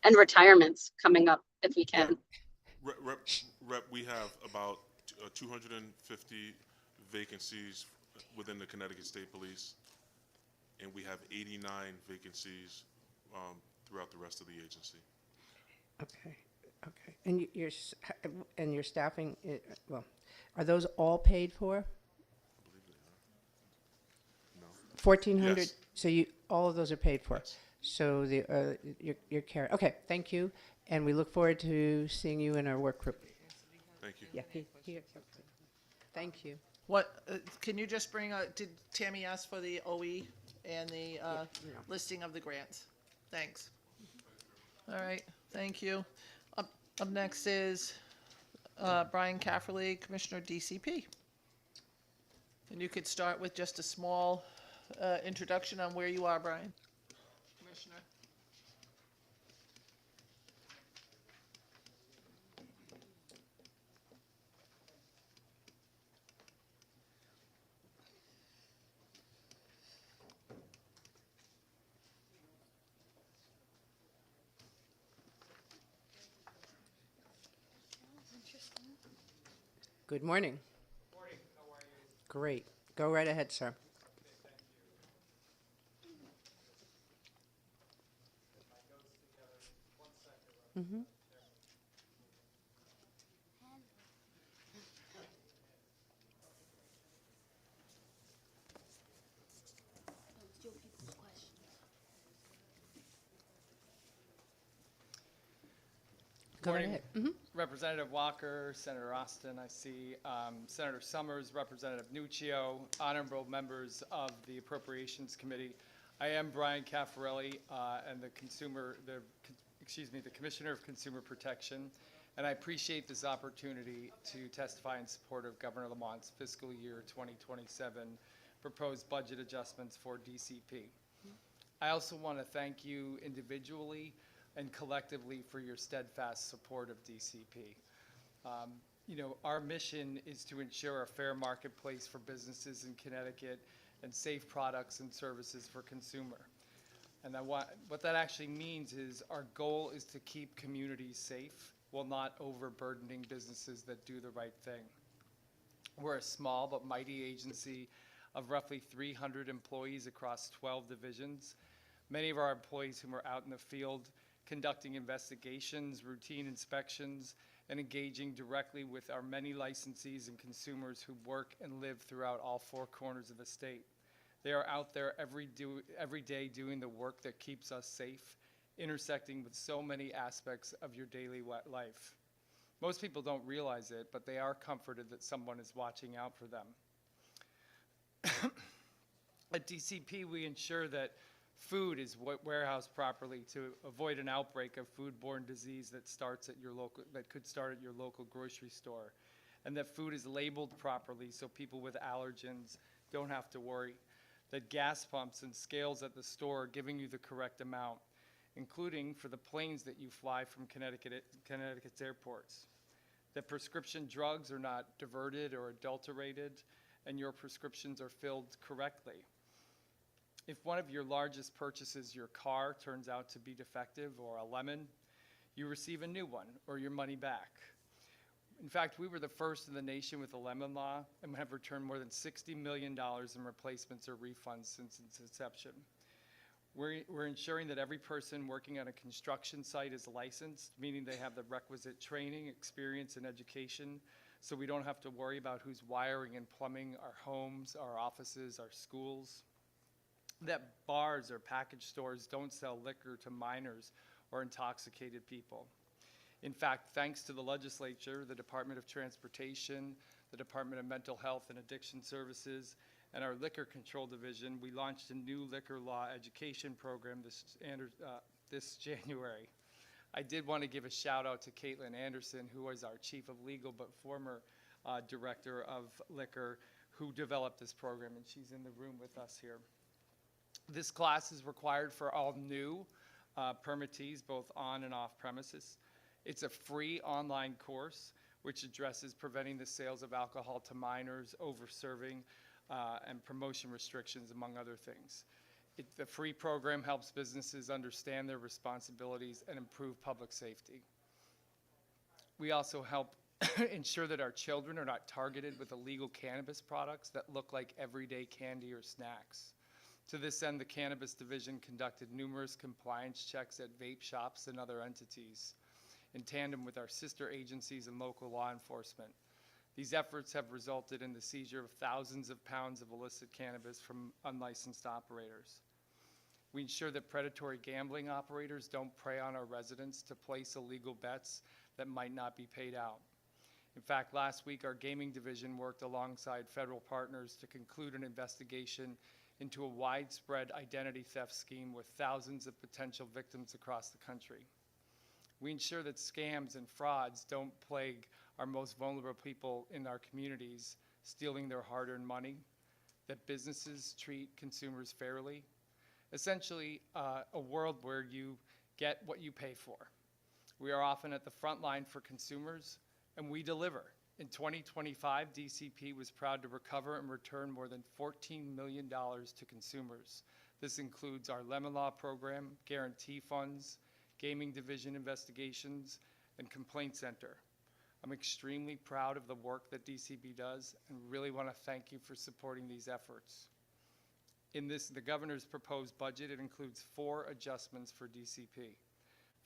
And retirements coming up if we can. Rep, we have about 250 vacancies within the Connecticut State Police, and we have 89 vacancies throughout the rest of the agency. Okay. Okay. And your staffing, well, are those all paid for? I believe they are. No. 1,400. Yes. So all of those are paid for. Yes. So your care. Okay. Thank you, and we look forward to seeing you in our work group. Thank you. Yeah. Thank you. What, can you just bring, did Tammy ask for the OE and the listing of the grants? Thanks. All right, thank you. Up next is Brian Cafferly, Commissioner DCP. And you could start with just a small introduction on where you are, Brian. Commissioner. Good morning. Morning, how are you? Great. Go right ahead, sir. Thank you. Get my notes together. 1 second. Mm-hmm. Go right Morning. ahead. Mm-hmm. Representative Walker, Senator Austin, I see, Senator Summers, Representative Nuccio, honorable members of the Appropriations Committee. I am Brian Caffarelli, and the Commissioner of Consumer Protection, and I appreciate this opportunity to testify in support of Governor Lamont's fiscal year 2027 proposed budget adjustments for DCP. I also want to thank you individually and collectively for your steadfast support of DCP. Our mission is to ensure a fair marketplace for businesses in Connecticut and safe products and services for consumer. And what that actually means is our goal is to keep communities safe while not overburdening businesses that do the right thing. We're a small but mighty agency of roughly 300 employees across 12 divisions. Many of our employees whom are out in the field conducting investigations, routine inspections, and engaging directly with our many licensees and consumers who work and live throughout all 4 corners of the state. They are out there every day doing the work that keeps us safe, intersecting with so many aspects of your daily life. Most people don't realize it, but they are comforted that someone is watching out for them. At DCP, we ensure that Food is warehoused properly to avoid an outbreak of foodborne disease that could start at your local grocery store. And that food is labeled properly so people with allergens don't have to worry. That gas pumps and scales at the store are giving you the correct amount, including for the planes that you fly from Connecticut's airports. That prescription drugs are not diverted or adulterated, and your prescriptions are filled correctly. If one of your largest purchases, your car, turns out to be defective or a lemon, you receive a new one or your money back. In fact, we were the first in the nation with the lemon law and have returned more than $60 million in replacements or refunds since its inception. We're ensuring that every person working on a construction site is licensed, meaning they have the requisite training, experience, and education, so we don't have to worry about who's wiring and plumbing our homes, our offices, our schools. That bars or package stores don't sell liquor to minors or intoxicated people. In fact, thanks to the legislature, the Department of Transportation, the Department of Mental Health and Addiction Services, and our Liquor Control Division, we launched a new liquor law education program this January. I did want to give a shout out to Caitlin Anderson, who was our Chief of Legal but former Director of Liquor, who developed this program, and she's in the room with us here. This class is required for all new permittees, both on and off premises. It's a free online course which addresses preventing the sales of alcohol to minors, over-serving, and promotion restrictions, among other things. The free program helps businesses understand their responsibilities and improve public safety. We also help ensure that our children are not targeted with illegal cannabis products that look like everyday candy or snacks. To this end, the Cannabis Division conducted numerous compliance checks at vape shops and other entities, in tandem with our sister agencies and local law enforcement. These efforts have resulted in the seizure of thousands of pounds of illicit cannabis from unlicensed operators. We ensure that predatory gambling operators don't prey on our residents to place illegal bets that might not be paid out. In fact, last week, our gaming division worked alongside federal partners to conclude an investigation into a widespread identity theft scheme with thousands of potential victims across the country. We ensure that scams and frauds don't plague our most vulnerable people in our communities, stealing their hard-earned money, that businesses treat consumers fairly, essentially a world where you get what you pay for. We are often at the front line for consumers, and we deliver. In 2025, DCP was proud to recover and return more than $14 million to consumers. This includes our Lemon Law program, guarantee funds, gaming division investigations, and complaint center. I'm extremely proud of the work that DCP does and really want to thank you for supporting these efforts. In the governor's proposed budget, it includes 4 adjustments for DCP.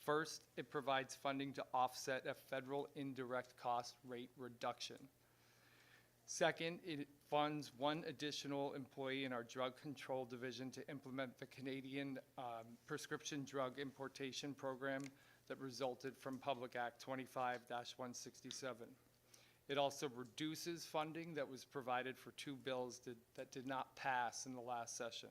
First, it provides funding to offset a federal indirect cost rate reduction. Second, it funds 1 additional employee in our drug control division to implement the Canadian prescription drug importation program that resulted from Public Act 25-167. It also reduces funding that was provided for 2 bills that did not pass in the last session.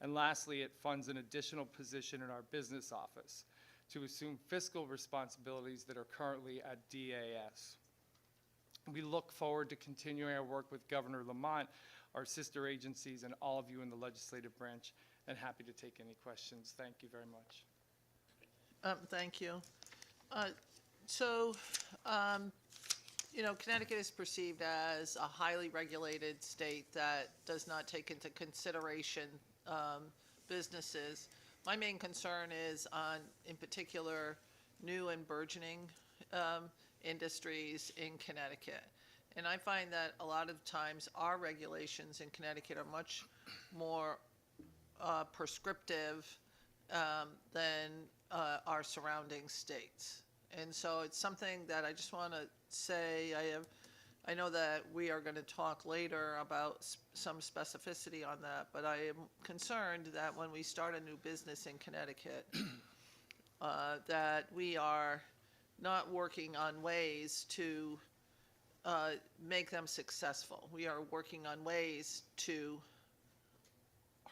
And lastly, it funds an additional position in our business office to assume fiscal responsibilities that are currently at DAS. We look forward to continuing our work with Governor Lamont, our sister agencies, and all of you in the legislative branch, and happy to take any questions. Thank you very much. Thank you. You know, Connecticut is perceived as a highly regulated state that does not take into consideration businesses. My main concern is on, in particular, new and burgeoning industries in Connecticut. And I find that a lot of times our regulations in Connecticut are much more prescriptive than our surrounding states. And so it's something that I just want to say, I know that we are going to talk later about some specificity on that, but I am concerned that when we start a new business in Connecticut, that we are not working on ways to make them successful. We are working on ways to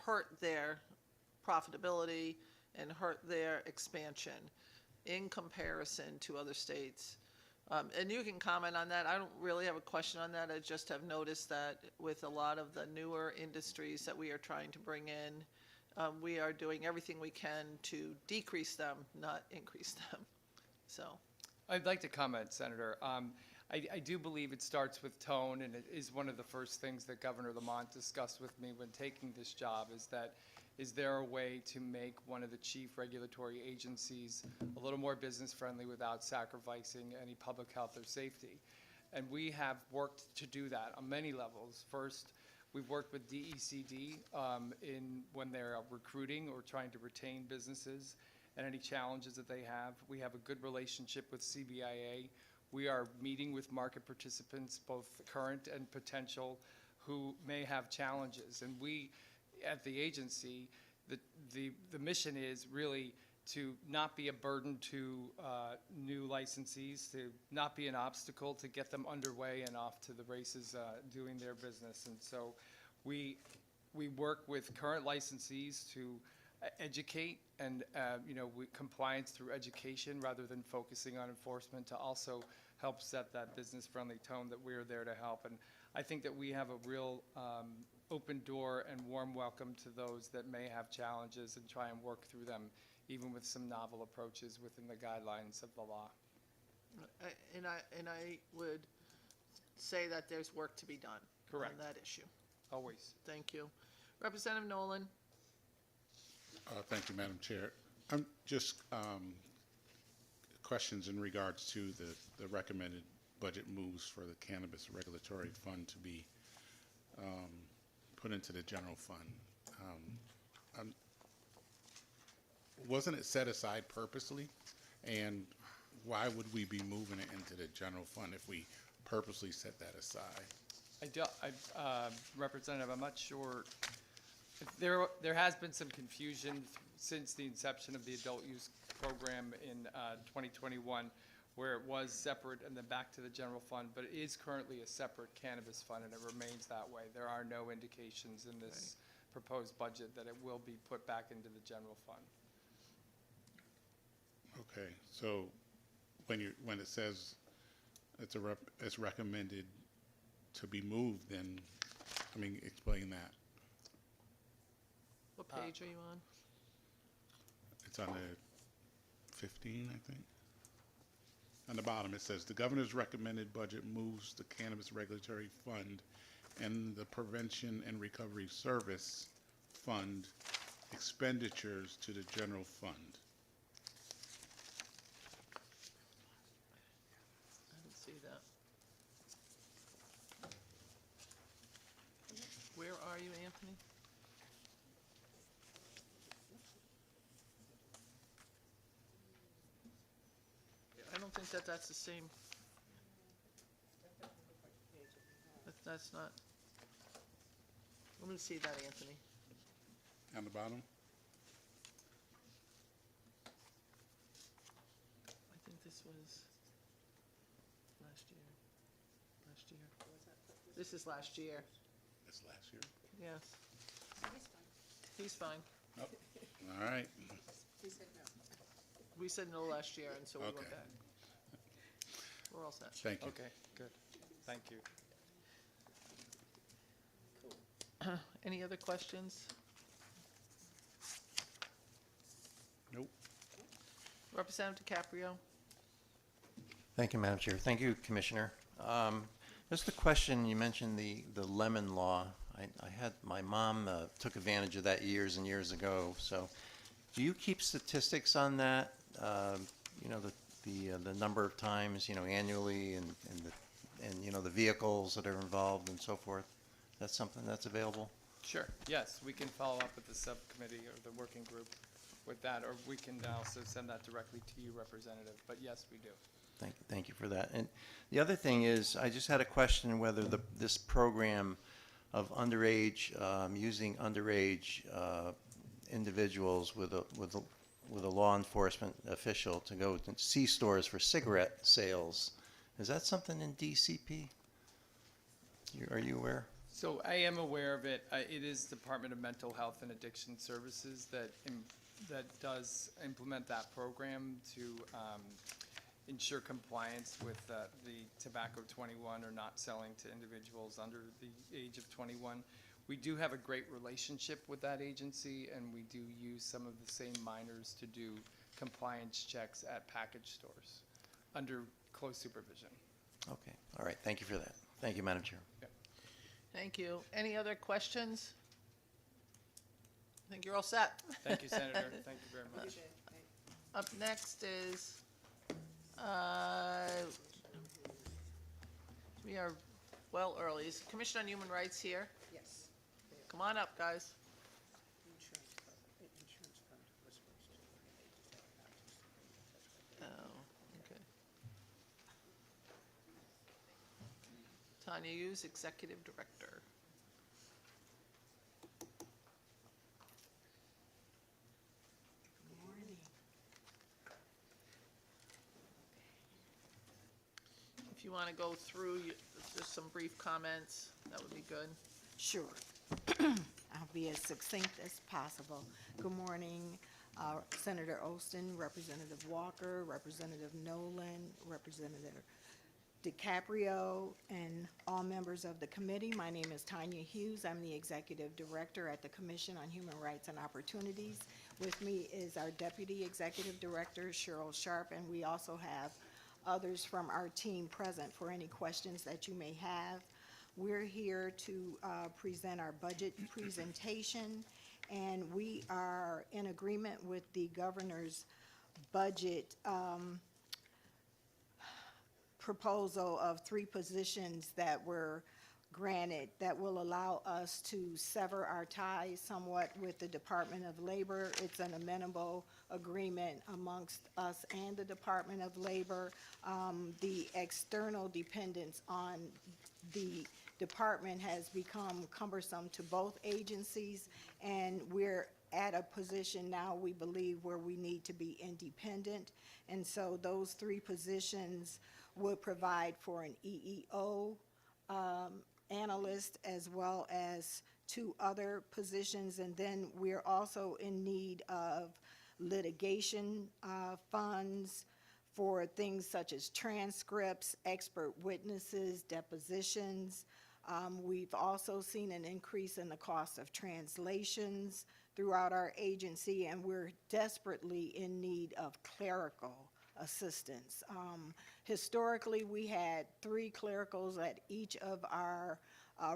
hurt their profitability and hurt their expansion in comparison to other states. And you can comment on that. I don't really have a question on that. I just have noticed that with a lot of the newer industries that we are trying to bring in, we are doing everything we can to decrease them, not increase them. So, I'd like to comment, Senator. I do believe it starts with tone, and it is one of the first things that Governor Lamont discussed with me when taking this job, is there a way to make one of the chief regulatory agencies a little more business friendly without sacrificing any public health or safety? And we have worked to do that on many levels. First, we've worked with DECD when they're recruiting or trying to retain businesses and any challenges that they have. We have a good relationship with CBIA. We are meeting with market participants, both current and potential, who may have challenges. And we, at the agency, the mission is really to not be a burden to new licensees, to not be an obstacle, to get them underway and off to the races doing their business. And so we work with current licensees to educate and compliance through education rather than focusing on enforcement, to also help set that business-friendly tone that we're there to help. And I think that we have a real open door and warm welcome to those that may have challenges and try and work through them, even with some novel approaches within the guidelines of the law. and I would say that there's work to be done Correct. on that issue. Always. Thank you. Representative Nolan? Thank you, Madam Chair. I'm just questions in regards to the recommended budget moves for the Cannabis Regulatory Fund to be put into the general fund. Wasn't it set aside purposely? And why would we be moving it into the general fund if we purposely set that aside? Representative, I'm not sure. There has been some confusion since the inception of the adult use program in 2021, where it was separate and then back to the general fund, but it is currently a separate cannabis fund, and it remains that way. There are no indications in this proposed budget that it will be put back into the general fund. Okay, so when it says it's recommended to be moved, then, explain that. What page are you on? It's on the 15, I think. On the bottom, it says, the governor's recommended budget moves the Cannabis Regulatory Fund and the Prevention and Recovery Service Fund expenditures to the general fund. I didn't see that. Where are you, Anthony? I don't think that's the same. That's not. Let me see that, Anthony. On the bottom? I think this was last year. Last year. This is last year. That's last year. Yes. He's fine. Oh, all right. We said no last year, and so we went Okay. back. We're all set. Thank you. Okay, good. Thank you. Any other questions? Nope. Representative DiCaprio? Thank you, Madam Chair. Thank you, Commissioner. Just a question, you mentioned the lemon law. I had, my mom took advantage of that years and years ago. So do you keep statistics on that? The number of times, annually and the vehicles that are involved and so forth? That's something that's available? Sure, yes, we can follow up with the subcommittee or the working group with that, or we can also send that directly to you, Representative, but yes, we do. Thank you for that. And the other thing is, I just had a question whether this program of underage, using underage individuals with a law enforcement official to go to C-stores for cigarette sales, is that something in DCP? Are you aware? So I am aware of it. It is Department of Mental Health and Addiction Services that does implement that program to ensure compliance with the tobacco 21 or not selling to individuals under the age of 21. We do have a great relationship with that agency, and we do use some of the same minors to do compliance checks at package stores under close supervision. Okay, all right, thank you for that. Thank you, Madam Chair. Thank you. Any other questions? I think you're all set. Thank you, Senator. Thank you very much. Up next is, we are well early. Is Commission on Human Rights here? Yes. Come on up, guys. Oh, okay. Tanya Hughes, Executive Director. If you want to go through just some brief comments, that would be good. Sure. I'll be as succinct as possible. Good morning, Senator Olston, Representative Walker, Representative Nolan, Representative DiCaprio, and all members of the committee. My name is Tanya Hughes. I'm the Executive Director at the Commission on Human Rights and Opportunities. With me is our Deputy Executive Director, Cheryl Sharp, and we also have others from our team present for any questions that you may have. We're here to present our budget presentation, and we are in agreement with the governor's budget proposal of 3 positions that were granted that will allow us to sever our ties somewhat with the Department of Labor. It's an amenable agreement amongst us and the Department of Labor. The external dependence on the department has become cumbersome to both agencies, and we're at a position now, we believe, where we need to be independent. And so those 3 positions would provide for an EEO analyst as well as 2 other positions. And then we're also in need of litigation funds for things such as transcripts, expert witnesses, depositions. We've also seen an increase in the cost of translations throughout our agency, and we're desperately in need of clerical assistance. Historically, we had 3 clericals at each of our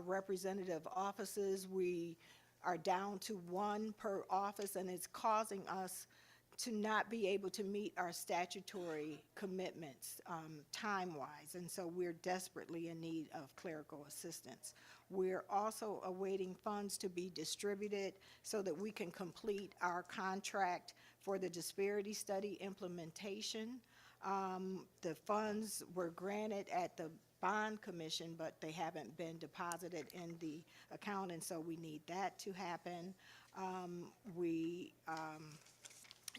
representative offices. We are down to 1 per office, and it's causing us to not be able to meet our statutory commitments time-wise, and so we're desperately in need of clerical assistance. We're also awaiting funds to be distributed so that we can complete our contract for the disparity study implementation. The funds were granted at the bond commission, but they haven't been deposited in the account, and so we need that to happen. We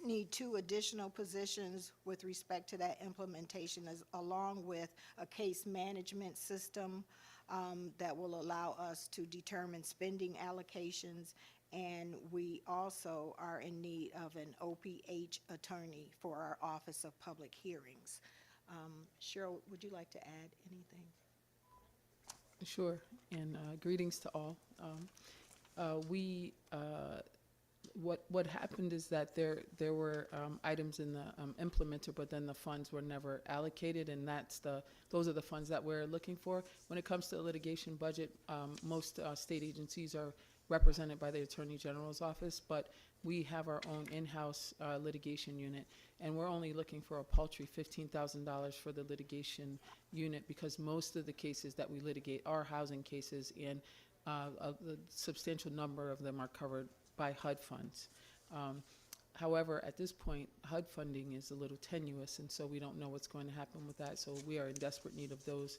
need 2 additional positions with respect to that implementation, along with a case management system that will allow us to determine spending allocations, and we also are in need of an OPH attorney for our Office of Public Hearings. Cheryl, would you like to add anything? Sure, and greetings to all. What happened is that there were items in the implementer, but then the funds were never allocated, and those are the funds that we're looking for. When it comes to the litigation budget, most state agencies are represented by the Attorney General's office, but we have our own in-house litigation unit, and we're only looking for a paltry $15,000 for the litigation unit, because most of the cases that we litigate are housing cases, and a substantial number of them are covered by HUD funds. However, at this point, HUD funding is a little tenuous, and so we don't know what's going to happen with that. So we are in desperate need of those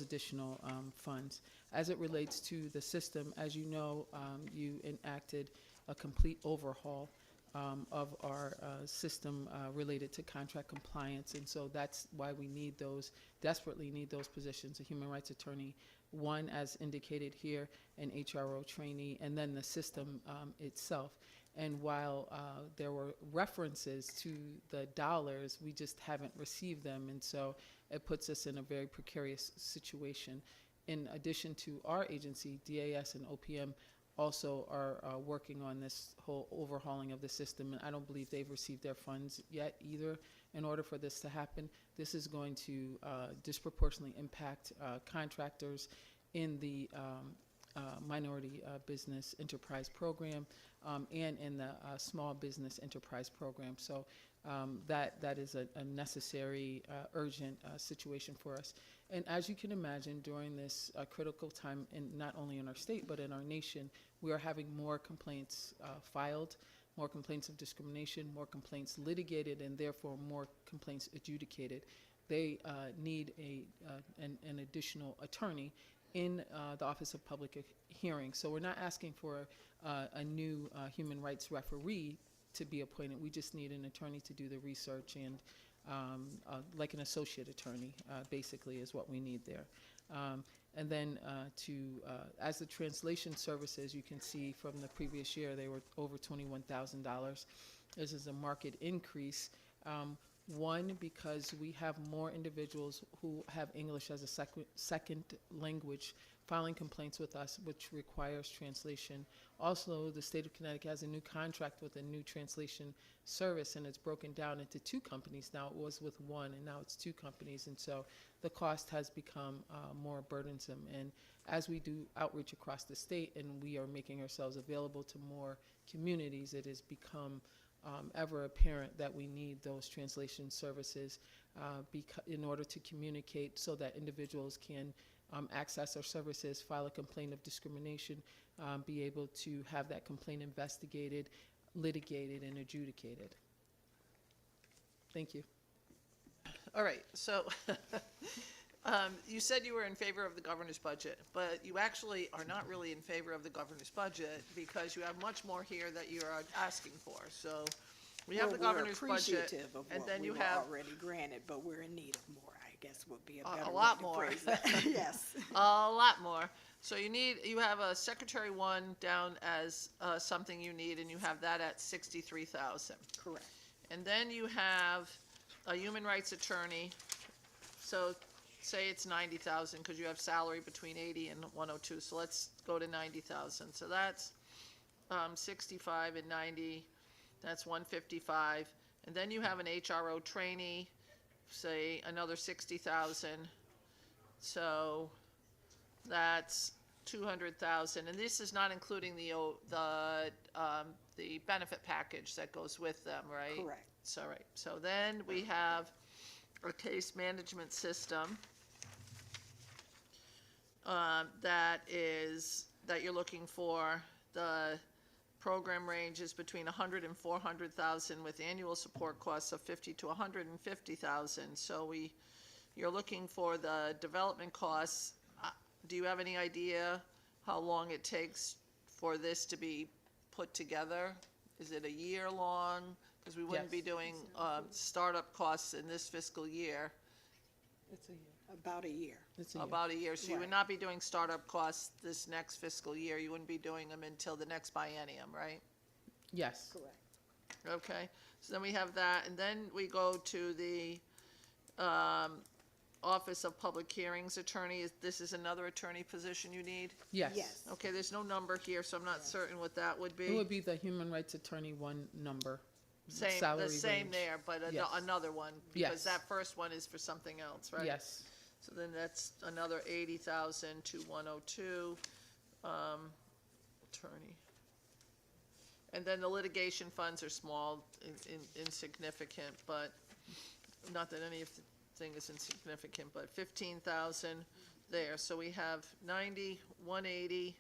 additional funds. As it relates to the system, as you know, you enacted a complete overhaul of our system related to contract compliance. And so that's why we need those, desperately need those positions, a human rights attorney, one as indicated here, an HRO trainee, and then the system itself. And while there were references to the dollars, we just haven't received them. And so it puts us in a very precarious situation. In addition to our agency, DAS and OPM also are working on this whole overhauling of the system, and I don't believe they've received their funds yet either. In order for this to happen, this is going to disproportionately impact contractors in the minority business enterprise program and in the small business enterprise program. So that is a necessary, urgent situation for us. And as you can imagine, during this critical time, not only in our state, but in our nation, we are having more complaints filed, more complaints of discrimination, more complaints litigated, and therefore more complaints adjudicated. They need an additional attorney in the Office of Public Hearings. So we're not asking for a new human rights referee to be appointed. We just need an attorney to do the research, and like an associate attorney, basically, is what we need there. And then as the translation services, you can see from the previous year, they were over $21,000. This is a market increase. One, because we have more individuals who have English as a second language filing complaints with us, which requires translation. Also, the state of Connecticut has a new contract with a new translation service, and it's broken down into two companies. Now it was with one, and now it's two companies, and so the cost has become more burdensome. And as we do outreach across the state and we are making ourselves available to more communities, it has become ever apparent that we need those translation services in order to communicate so that individuals can access our services, file a complaint of discrimination, be able to have that complaint investigated, litigated, and adjudicated. Thank you. All right, so you said you were in favor of the governor's budget, but you actually are not really in favor of the governor's budget because you have much more here that you are asking for. So we have the governor's budget, appreciative of and what then we you were have already granted, but we're in need of more, I guess would be a better a lot way to more. phrase that. Yes. a lot more. So you have a secretary one down as something you need, and you have that at 63,000. Correct. And then you have a human rights attorney. So say it's 90,000 because you have salary between 80 and 102. So let's go to 90,000. So that's 65 and 90. That's 155. And then you have an HRO trainee, say another 60,000. So that's 200,000. And this is not including the benefit package that goes with them, right? Correct. So right. So then we have a case management system that you're looking for. The program range is between 100 and 400,000 with annual support costs of 50 to 150,000. So you're looking for the development costs. Do you have any idea how long it takes for this to be put together? Is it a year long? Because we wouldn't be doing startup costs in this fiscal year. It's a year. About a year. It's a year. About a year. So you would Right. not be doing startup costs this next fiscal year. You wouldn't be doing them until the next biennium, right? Yes. Correct. Okay. So then we have that, and then we go to the Office of Public Hearings Attorney. This is another attorney position you need? Yes. Yes. Okay, there's no number here, so I'm not certain what that would be. It would be the human rights attorney one number. Same, the salary same range. there, but Yes. another one, Yes. because that first one is for something else, right? Yes. So then that's another 80,000 to 102, attorney. And then the litigation funds are small, insignificant, but not that anything is insignificant, but 15,000 there. So we have 90, 180,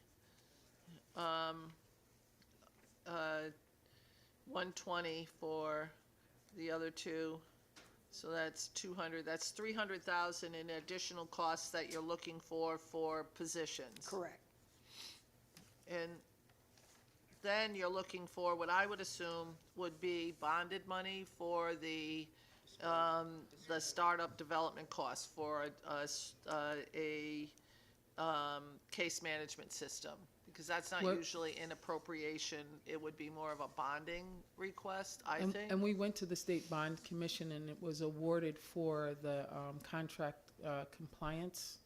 120 for the other two. So that's 200, that's 300,000 in additional costs that you're looking for positions. Correct. And then you're looking for what I would assume would be bonded money for the startup development costs for a case management system, because that's not What- usually in appropriation. It would be more of a bonding request, I think. And we went to the State Bond Commission, and it was awarded for the contract compliance,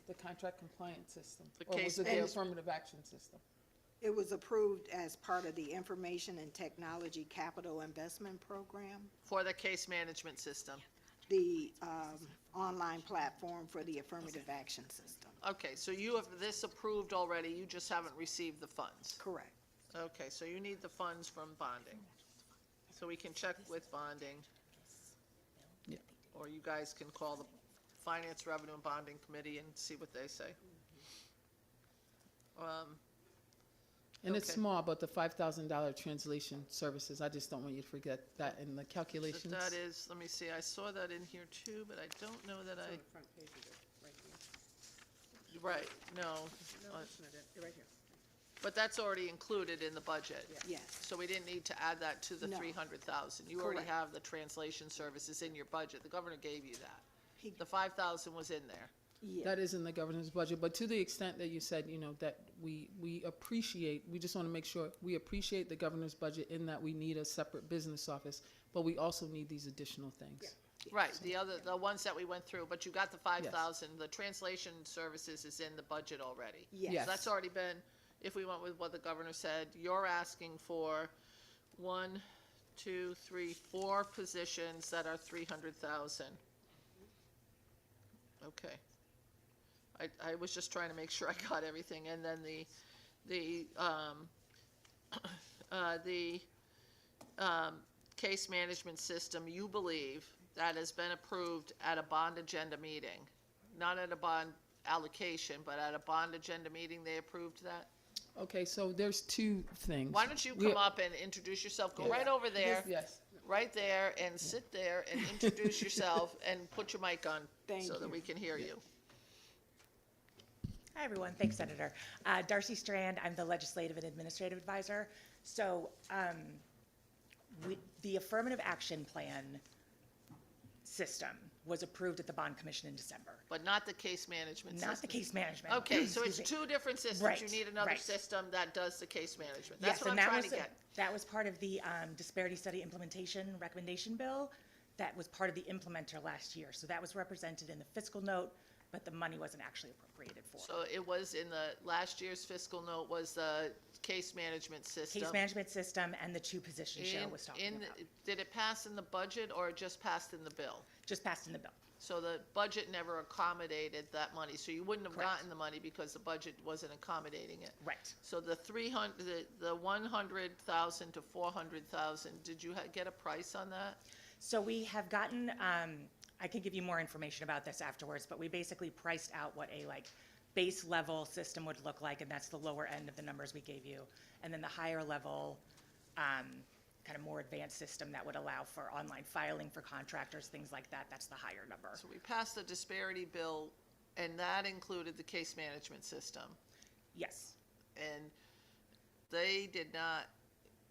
the contract compliance system. The Or was case it the management- affirmative action system? It was approved as part of the Information and Technology Capital Investment Program, For the case management system. the online platform for the affirmative action system. Okay, so you have this approved already, you just haven't received the funds. Correct. Okay, so you need the funds from bonding. So we can check with bonding. Yeah. Or you guys can call the Finance, Revenue, and Bonding Committee and see what they say. And it's Okay. small, but the $5,000 translation services, I just don't want you to forget that in the calculations. That is, let me see, I saw that in here too, but I don't know that It's on I, the front page of it, right here. right, no. No, that's not it, right here. But that's already included in the budget. Yes. So we didn't need to add that to the No. 300,000. You already Correct. have the translation services in your budget. The governor gave you that. He- The 5,000 was in there. Yeah. That is in the governor's budget, but to the extent that you said, that we appreciate, we just want to make sure, we appreciate the governor's budget in that we need a separate business office, but we also need these additional things. Right, the ones that we went through, but you got the 5,000. The translation services is in the budget already. Yes. So that's already been, if we went with what the governor said, you're asking for 1, 2, 3, 4 positions that are 300,000. Okay. I was just trying to make sure I got everything, and then the case management system, you believe that has been approved at a bond agenda meeting, not at a bond allocation, but at a bond agenda meeting, they approved that? Okay, so there's two things. Why don't you We- come up and introduce yourself, go right over there, Yes, right there, and sit there and introduce yourself and put your mic on Thank so that you. we can hear you. Hi, everyone. Thanks, Senator. Darcy Strand, I'm the Legislative and Administrative Advisor. So the Affirmative Action Plan system was approved at the Bond Commission in December. But not the case management system. Not the case management. Okay, so it's Excuse me. two different systems. You Right, need another right. system that does the case management. That's Yes, what I'm and that trying was to get. That was part of the Disparity Study Implementation Recommendation Bill. That was part of the implementer last year. So that was represented in the fiscal note, but the money wasn't actually appropriated for. So it was in the, last year's fiscal note was the case management system. Case management system and the two positions Cheryl In- was talking in- about. Did it pass in the budget or it just passed in the bill? Just passed in the bill. So the budget never accommodated that money, so you wouldn't have Correct. gotten the money because the budget wasn't accommodating it. Right. So the 100,000 to 400,000, did you get a price on that? So we have gotten, I can give you more information about this afterwards, but we basically priced out what a base level system would look like, and that's the lower end of the numbers we gave you. And then the higher level, kind of more advanced system that would allow for online filing for contractors, things like that, that's the higher number. So we passed the disparity bill, and that included the case management system. Yes. And they did not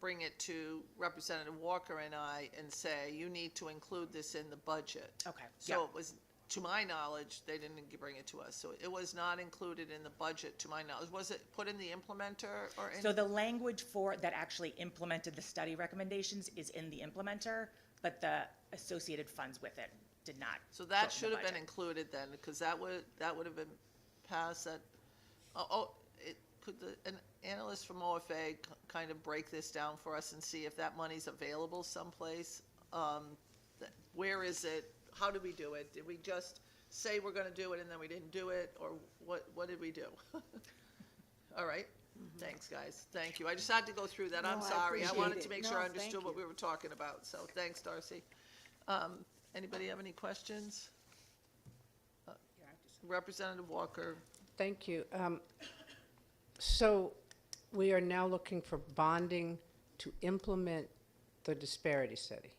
bring it to Representative Walker and I and say, you need to include this in the budget. Okay, So yeah. it was, to my knowledge, they didn't bring it to us. So it was not included in the budget, to my knowledge. Was it put in the implementer or any? So the language for, that actually implemented the study recommendations is in the implementer, but the associated funds with it did not. So go that in the should have been budget. included then, because that would have been passed that, could an analyst from OFA kind of break this down for us and see if that money's available someplace? Where is it? How did we do it? Did we just say we're gonna do it and then we didn't do it, or what did we do? All right, thanks, guys, thank you. I just had to go through that, I'm No, I sorry. I appreciate wanted it. to make No, sure I thank understood what you. we were talking about, so thanks, Darcy. Anybody have any questions? Representative Walker, Thank you. So we are now looking for bonding to implement the disparity study?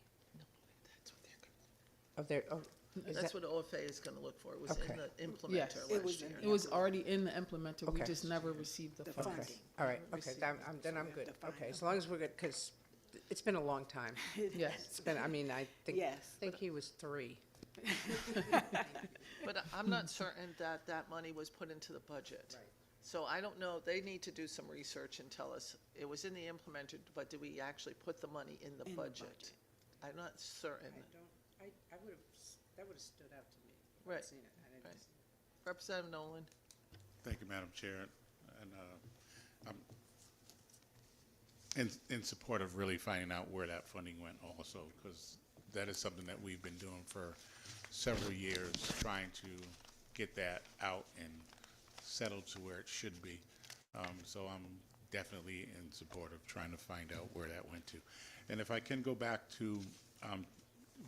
Of their, That's what OFA is gonna look for. It was in Okay. the implementer Yes. It last was year. in It was already in the implementer, we Okay. just never received the The funds. funding. All right, okay, Received then I'm good. The Okay, final. as long as we're good, because it's been a long time. Yes. It's been, I mean, I Yes. think he was 3. But I'm not certain that that money was put into the budget. So I don't know, they need to do some research and tell us, it was in the implementer, but did we actually put the money in the In the budget? budget. I'm not certain. I would have, that would have stood out to me. if I'd Right, seen it. I didn't right. see it. Representative Nolan? Thank you, Madam Chair. And I'm in support of really finding out where that funding went also, because that is something that we've been doing for several years, trying to get that out and settled to where it should be. So I'm definitely in support of trying to find out where that went to. And if I can go back to,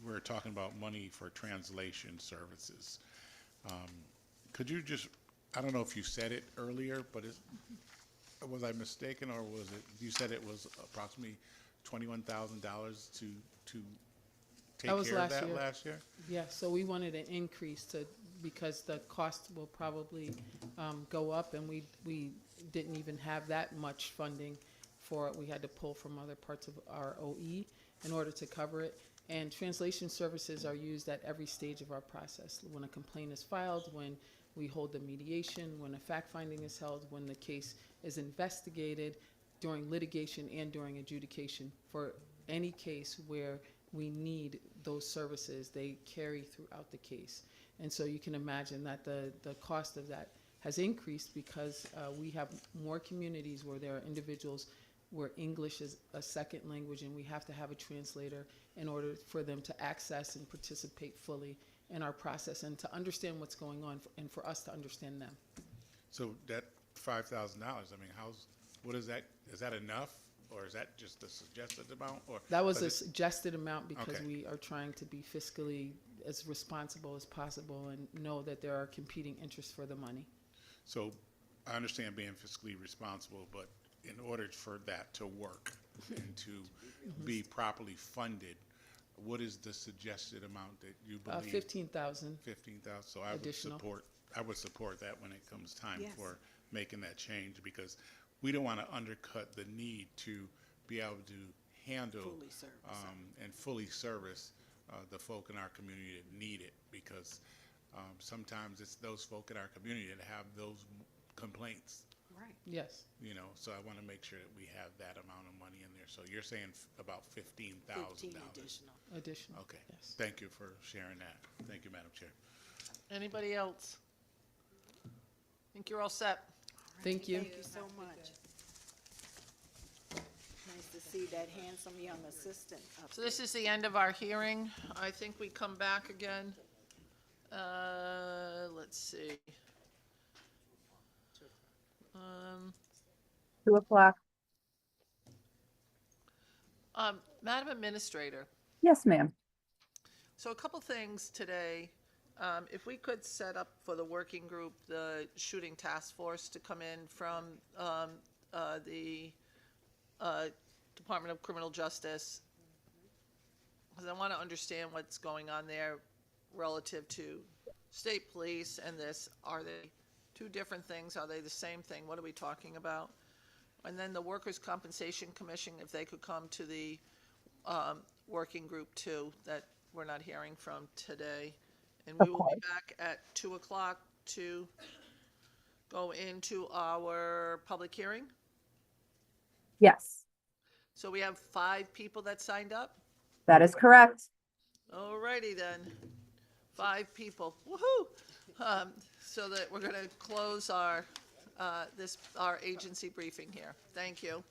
we're talking about money for translation services. Could you just, I don't know if you said it earlier, but was I mistaken, or was it, you said it was approximately $21,000 to take That was care of last that year. last year? Yeah, so we wanted an increase to, because the cost will probably go up, and we didn't even have that much funding for it. We had to pull from other parts of our OE in order to cover it. And translation services are used at every stage of our process. When a complaint is filed, when we hold the mediation, when a fact finding is held, when the case is investigated, during litigation and during adjudication. For any case where we need those services, they carry throughout the case. And so you can imagine that the cost of that has increased because we have more communities where there are individuals where English is a second language, and we have to have a translator in order for them to access and participate fully in our process and to understand what's going on and for us to understand them. So that $5,000, I mean, what is that enough, or is that just the suggested amount, or? That was a does it- suggested amount because Okay. we are trying to be fiscally as responsible as possible and know that there are competing interests for the money. So I understand being fiscally responsible, but in order for that to work and to be properly funded, what is the suggested amount that you believe? 15,000. 15,000, so I would Additional. support that when it comes time Yes. for making that change, because we don't want to undercut the need to be able to handle Fully service. and fully service the folk in our community that need it, because sometimes it's those folk in our community that have those complaints, Right. Yes. so I want to make sure that we have that amount of money in there. So you're saying about $15,000? 15 additional. Additional. Okay, Yes. thank you for sharing that. Thank you, Madam Chair. Anybody else? Think you're all set? Thank you. Thank you so much. Nice to see that handsome young assistant up So this is the end of our hearing. I think we come back again. Let's see. 2 o'clock. Madam Administrator, Yes, ma'am. so a couple things today. If we could set up for the working group, the shooting task force to come in from the Department of Criminal Justice, because I want to understand what's going on there relative to state police and this. Are they two different things? Are they the same thing? What are we talking about? And then the Workers' Compensation Commission, if they could come to the working group too, that we're not hearing from today. And we Of will be course. back at 2 o'clock to go into our public hearing. Yes, So we have 5 people that signed up? that is correct. Alrighty then, 5 people, woohoo! So that we're gonna close our, our agency briefing here. Thank you.